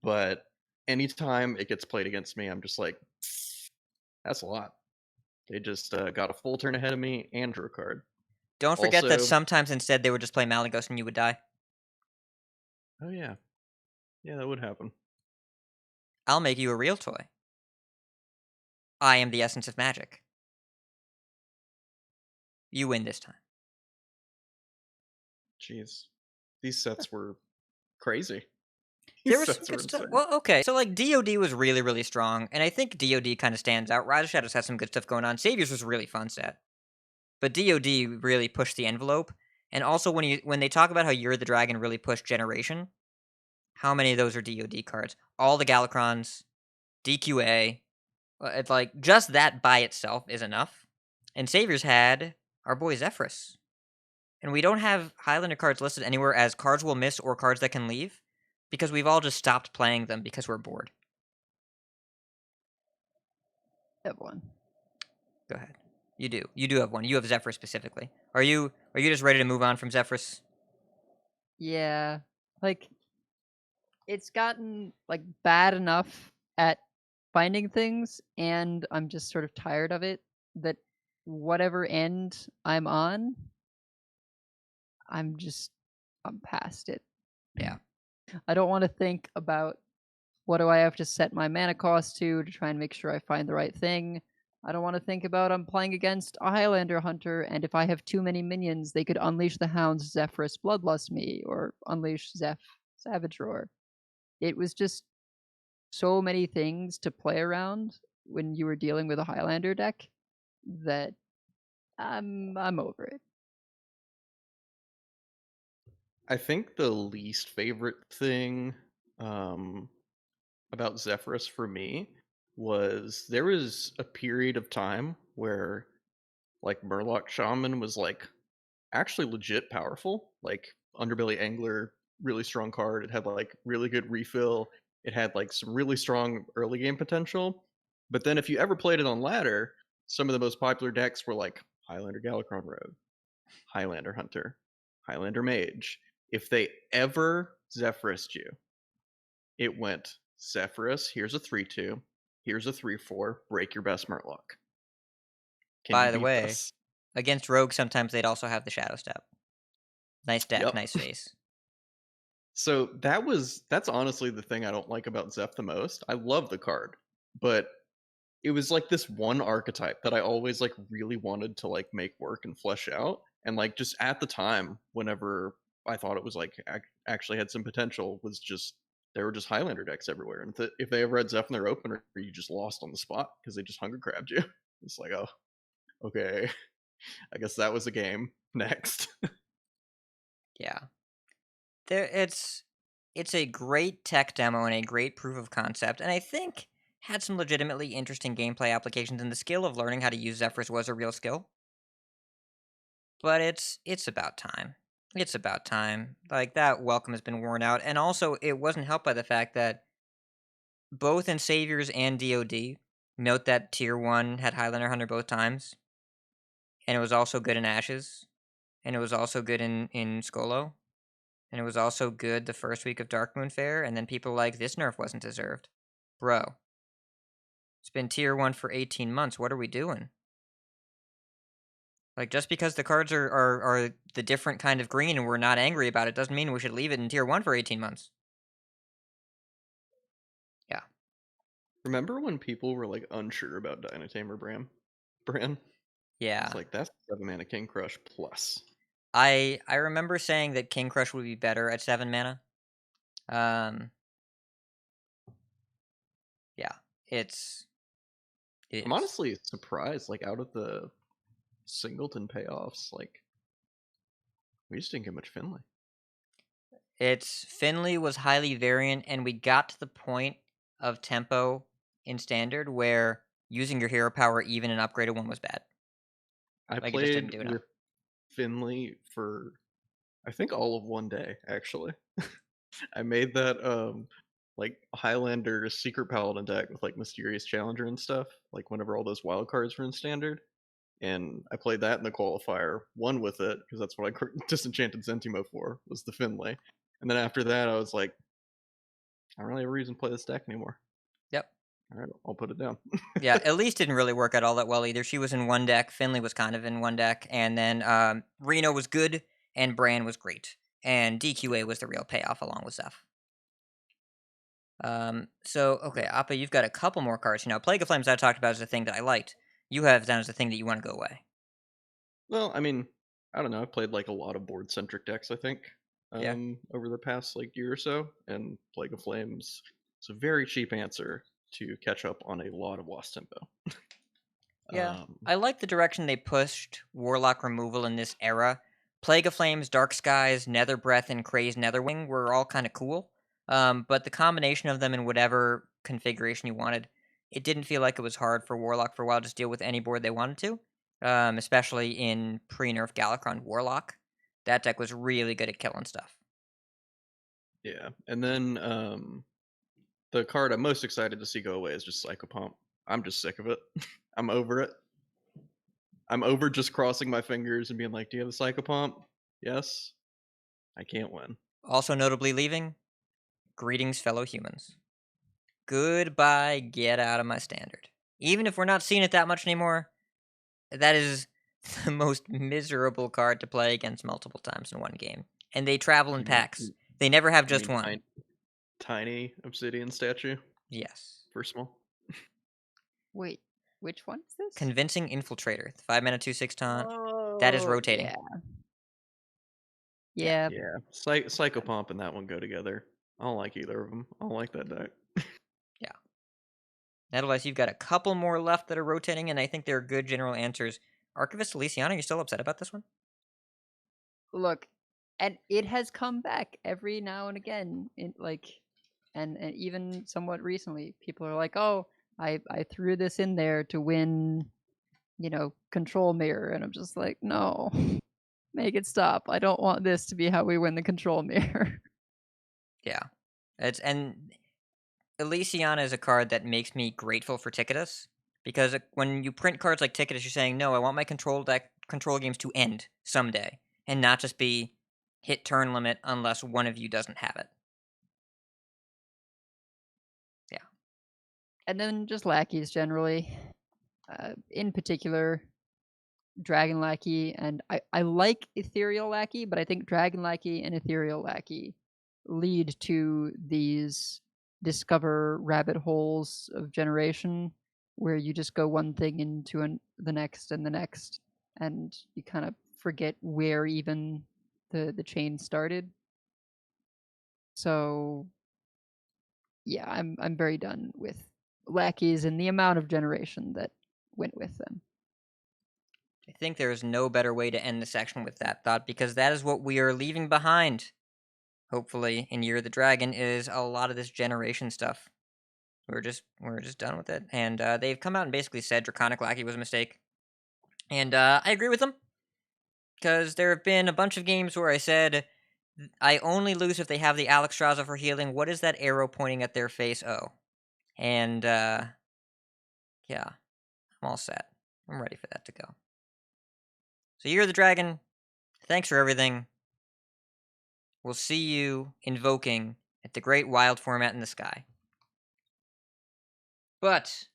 But anytime it gets played against me, I'm just like, that's a lot. They just got a full turn ahead of me and drew a card. Don't forget that Also- sometimes instead they would just play Malygos and you would die. Oh yeah. Yeah, that would happen. I'll make you a real toy. I am the essence of magic. You win this time. Jeez. These sets were crazy. There These was some sets were good stuff. insane. Well, okay, so like DoD was really, really strong, and I think DoD kind of stands out. Rise of Shadows has some good stuff going on. Saviors was a really fun set, but DoD really pushed the envelope. And also, when they talk about how You're the Dragon really pushed Generation, how many of those are DoD cards? All the Galacrons, DQA. It's like just that by itself is enough. And Saviors had our boy Zephrys. And we don't have Highlander cards listed anywhere as cards we'll miss or cards that can leave, because we've all just stopped playing them because we're bored. I have one. Go ahead. You do. You do have one. You have Zephrys specifically. Are you just ready to move on from Zephrys? Yeah, like it's gotten like bad enough at finding things, and I'm just sort of tired of it. That whatever end I'm on, I'm past it. Yeah. I don't want to think about what do I have to set my mana cost to try and make sure I find the right thing. I don't want to think about I'm playing against a Highlander hunter, and if I have too many minions, they could unleash the hounds Zephrys Bloodlust me, or unleash Zeph Savage Roar. It was just so many things to play around when you were dealing with a Highlander deck that I'm over it. I think the least favorite thing about Zephrys for me was there was a period of time where like Murloc Shaman was like actually legit powerful. Like Underbelly Angler really strong card. It had like really good refill. It had like some really strong early game potential. But then if you ever played it on ladder, some of the most popular decks were like Highlander Galakron Rogue, Highlander Hunter, Highlander Mage. If they ever Zephyrused you, it went Zephyrus, here's a 3/2, here's a 3/4, break your best Murloc. Can By you the beat way, this? against Rogue, sometimes they'd also have the Shadow Step. Nice deck, Yep. nice face. So that's honestly the thing I don't like about Zeph the most. I love the card, but it was like this one archetype that I always like really wanted to like make work and flesh out. And like just at the time, whenever I thought it was like actually had some potential, was just there were just Highlander decks everywhere. And if they ever had Zeph in their opener, you just lost on the spot because they just hunger grabbed you. It's like, oh, okay, I guess that was a game. Next. Yeah. It's a great tech demo and a great proof of concept, and I think had some legitimately interesting gameplay applications, and the skill of learning how to use Zephyrus was a real skill. But it's about time. It's about time. Like, that welcome has been worn out, and also it wasn't helped by the fact that both in Saviors and DoD, note that Tier 1 had Highlander Hunter both times, and it was also good in Ashes, and it was also good in Skolo. And it was also good the first week of Dark Moon Fair, and then people like, this nerf wasn't deserved. Bro. It's been Tier 1 for 18 months. What are we doing? Like, just because the cards are the different kind of green and we're not angry about it doesn't mean we should leave it in Tier 1 for 18 months. Yeah. Remember when people were like unsure about Dynatamer Bran? Yeah. It's like that's 7-mana King Crush plus. I remember saying that King Crush would be better at 7 mana. Yeah. I'm honestly surprised, like out of the Singleton payoffs, like we just didn't get much Finley. Finley was highly variant, and we got to the point of tempo in Standard where using your hero power even in upgraded one was bad. I Like, it just didn't played do enough. with Finley for I think all of one day, actually. I made that like Highlander Secret Paladin deck with like Mysterious Challenger and stuff, like whenever all those wild cards were in Standard. And I played that in the qualifier, won with it, because that's what I disenchanted Zentimo for, was the Finley. And then after that, I was like, I don't really have a reason to play this deck anymore. Yep. All right, I'll put it down. Yeah, Elise didn't really work out all that well either. She was in one deck, Finley was kind of in one deck, and then Reno was good, and Bran was great. And DQA was the real payoff along with Zeph. So, okay, Appa, you've got a couple more cards. Now, Plague of Flames I talked about as a thing that I liked. You have down as a thing that you want to go away. Well, I mean, I don't know. I've played like a lot of board-centric decks, I think, Yeah. over the past like year or so, and Plague of Flames is a very cheap answer to catch up on a lot of Lost Tempo. Yeah, I like the direction they pushed Warlock removal in this era. Plague of Flames, Dark Skies, Nether Breath, and Crazed Netherwing were all kind of cool. But the combination of them in whatever configuration you wanted, it didn't feel like it was hard for Warlock for a while to just deal with any board they wanted to. Especially in pre-nerf Galakron Warlock. That deck was really good at killing stuff. Yeah, and then the card I'm most excited to see go away is just Psychopomp. I'm just sick of it. I'm over it. I'm over just crossing my fingers and being like, do you have a Psychopomp? Yes. I can't win. Also notably leaving, greetings fellow humans. Goodbye, get out of my Standard. Even if we're not seeing it that much anymore, that is the most miserable card to play against multiple times in one game. And they travel in packs. They never have just one. Tiny obsidian statue? Yes. For small? Wait, which one is this? Convincing Infiltrator. 5-mana 2/6 taunt. That is rotating. Yeah. Yeah. Psychopomp and that one go together. I don't like either of them. I don't like that deck. Yeah. Otherwise, you've got a couple more left that are rotating, and I think they're good general answers. Archivist Elysiana, you still upset about this one? Look, and it has come back every now and again. And even somewhat recently, people are like, "Oh, I threw this in there to win, control mirror," and I'm just like, "No, make it stop. I don't want this to be how we win the control mirror." Yeah. And Elysiana is a card that makes me grateful for Ticketus, because when you print cards like Ticketus, you're saying, no, I want my control games to end someday, and not just be hit turn limit unless one of you doesn't have it. Yeah. And then just lackeys generally. In particular, Dragon Lackey, and I like Ethereal Lackey, but I think Dragon Lackey and Ethereal Lackey lead to these discover rabbit holes of generation where you just go one thing into the next and the next, and you kind of forget where even the chain started. So yeah, I'm very done with lackeys and the amount of generation that went with them. I think there is no better way to end the section with that thought, because that is what we are leaving behind. Hopefully, in Year of the Dragon, is a lot of this generation stuff. We're just done with it, and they've come out and basically said Draconic Lackey was a mistake, and I agree with them, because there have been a bunch of games where I said I only lose if they have the Alexstrasza for healing. What is that arrow pointing at their face? Oh, and yeah, I'm all set. I'm ready for that to go. So Year of the Dragon, thanks for everything. We'll see you invoking at the great wild format in the sky. But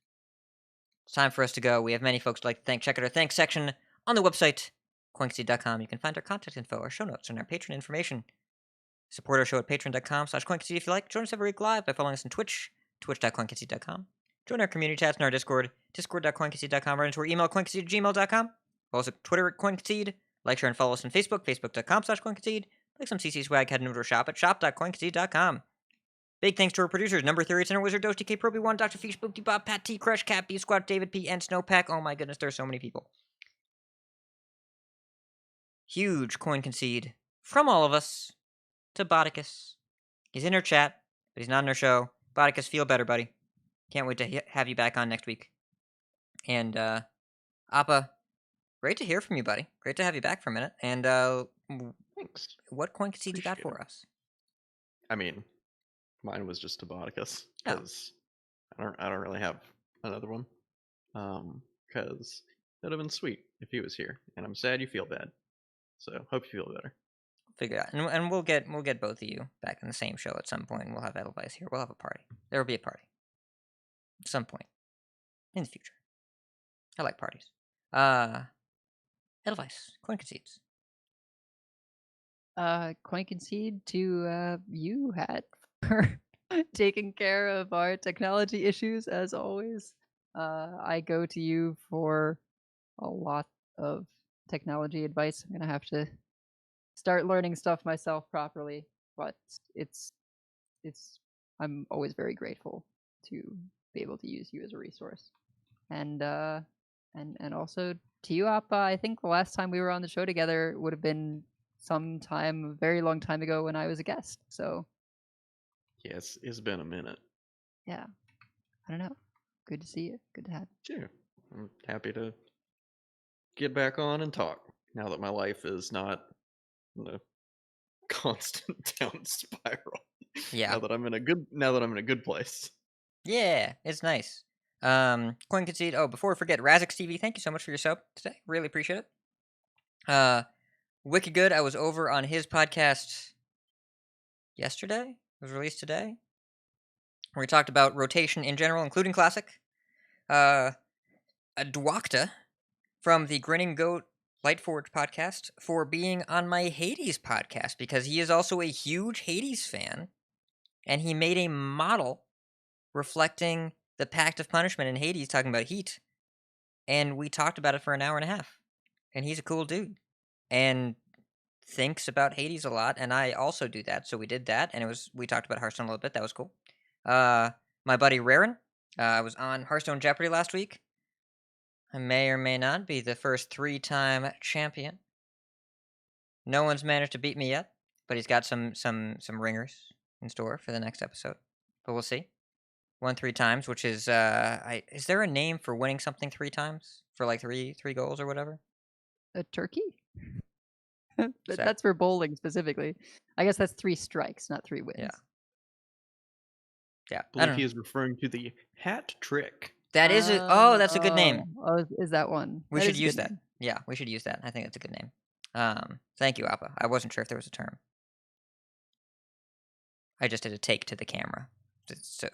it's time for us to go. We have many folks to like to thank. Check out our thanks section on the website, Concede.com. You can find our contact info, our show notes, and our patron information. Support our show at patreon.com/Concede if you like. Join us every week live by following us on Twitch, twitch.concede.com. Join our community chats in our Discord, discord.concede.com, right into our email, concede@gmail.com. Follow us on Twitter at Concede. Like, share, and follow us on Facebook, facebook.com/Concede. Like some CC swag, head into our shop at shop.concede.com. Big thanks to our producers, Number 30, Center Wizard, Dose, DK, Proby 1, Dr. Fish, Spoopty Bob, Pat T, Crush, Cat, B Squad, David P, and Snowpack. Oh my goodness, there's so many people. Huge coin concede from all of us to Bodicus. He's in our chat, but he's not in our show. Bodicus, feel better, buddy. Can't wait to have you back on next week. And, Appa, great to hear from you, buddy. Great to have you back for a minute. And, Thanks. what coin concede you got for us? I mean, mine was just Toboticus, Oh. because I don't really have another one. Because that'd have been sweet if he was here, and I'm sad you feel bad. So hope you feel better. Figure it out, and we'll get both of you back in the same show at some point. We'll have Edelweiss here. We'll have a party. There will be a party at some point in the future. I like parties. Edelweiss, coin concedes. Coin concede to you, Hat, for taking care of our technology issues as always. I go to you for a lot of technology advice. I'm gonna have to start learning stuff myself properly, but it's I'm always very grateful to be able to use you as a resource. And also to you, Appa, I think the last time we were on the show together would have been sometime a very long time ago when I was a guest. So Yes, it's been a minute. yeah, I don't know. Good to see you. Good to have you. Sure. I'm happy to get back on and talk now that my life is not in a constant down spiral. Yeah. Now that I'm in a good place. Yeah, it's nice. Coin concede. Oh, before we forget, Razix TV, thank you so much for your sub today. Really appreciate it. Wicked Good. I was over on his podcast yesterday. It was released today, where we talked about rotation in general, including Classic. Dwakta from the Grinning Goat Lightforge podcast for being on my Hades podcast, because he is also a huge Hades fan, and he made a model reflecting the Pact of Punishment in Hades, talking about heat, and we talked about it for an hour and a half. And he's a cool dude, and thinks about Hades a lot, and I also do that, so we did that, and we talked about Hearthstone a little bit. That was cool. My buddy Raren, I was on Hearthstone Jeopardy last week. I may or may not be the first 3-time champion. No one's managed to beat me yet, but he's got some ringers in store for the next episode. But we'll see. Won 3 times, which is is there a name for winning something 3 times for like three goals or whatever? A turkey? That's for bowling specifically. I guess that's 3 strikes, not 3 wins. Yeah. Yeah, I believe don't he know. is referring to the hat trick. That is that's a good name. Is that one? We That should is a use good that. name. Yeah, we should use that. I think that's a good name. Thank you, Appa. I wasn't sure if there was a term. I just did a take to the camera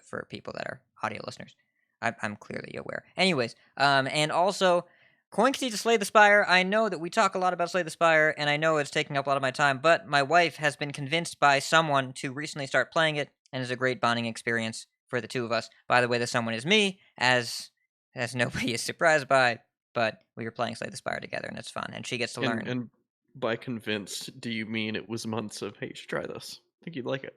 for people that are audio listeners. I'm clearly aware. Anyways, and also, Concede to Slay the Spire. I know that we talk a lot about Slay the Spire, and I know it's taking up a lot of my time, but my wife has been convinced by someone to recently start playing it, and it's a great bonding experience for the two of us. By the way, the someone is me, as nobody is surprised by, but we were playing Slay the Spire together, and it's fun, and she gets to learn. And by convinced, do you mean it was months of, hey, you should try this? I think you'd like it.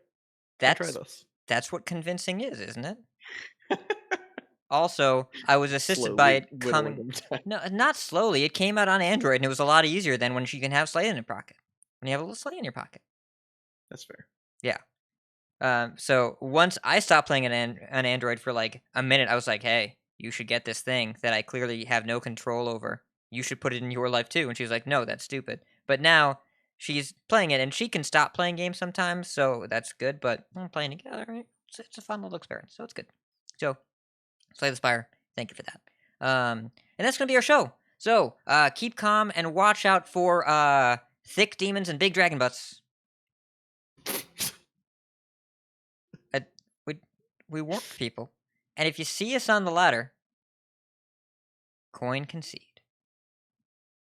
Try this. That's what convincing is, isn't it? Also, I was assisted by Slowly it whittling coming. them down. No, not slowly. It came out on Android, and it was a lot easier than when you can have Slay in your pocket. When you have a little Slay in your pocket. That's fair. Yeah. So once I stopped playing on Android for like a minute, I was like, "Hey, you should get this thing that I clearly have no control over. You should put it in your life too." And she was like, "No, that's stupid." But now she's playing it, and she can stop playing games sometimes, so that's good. But playing together, right? It's a fun little experience, so it's good. So, Slay the Spire, thank you for that. And that's gonna be our show. So, keep calm and watch out for Thicc demons and big dragon butts. We warned people. And if you see us on the ladder, concede.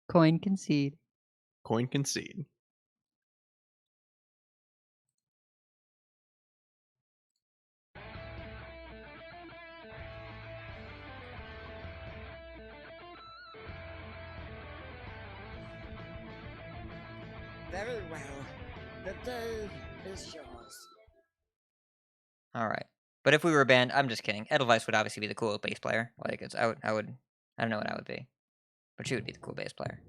Concede. Concede. Very well. The day is yours. All right. But if we were a band, I'm just kidding. Edelweiss would obviously be the cool bass player. Like I don't know what I would be, but she would be the cool bass player.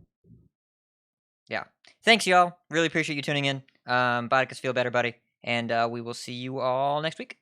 Yeah. Thanks, y'all. Really appreciate you tuning in. Bodicus, feel better, buddy. And we will see you all next week.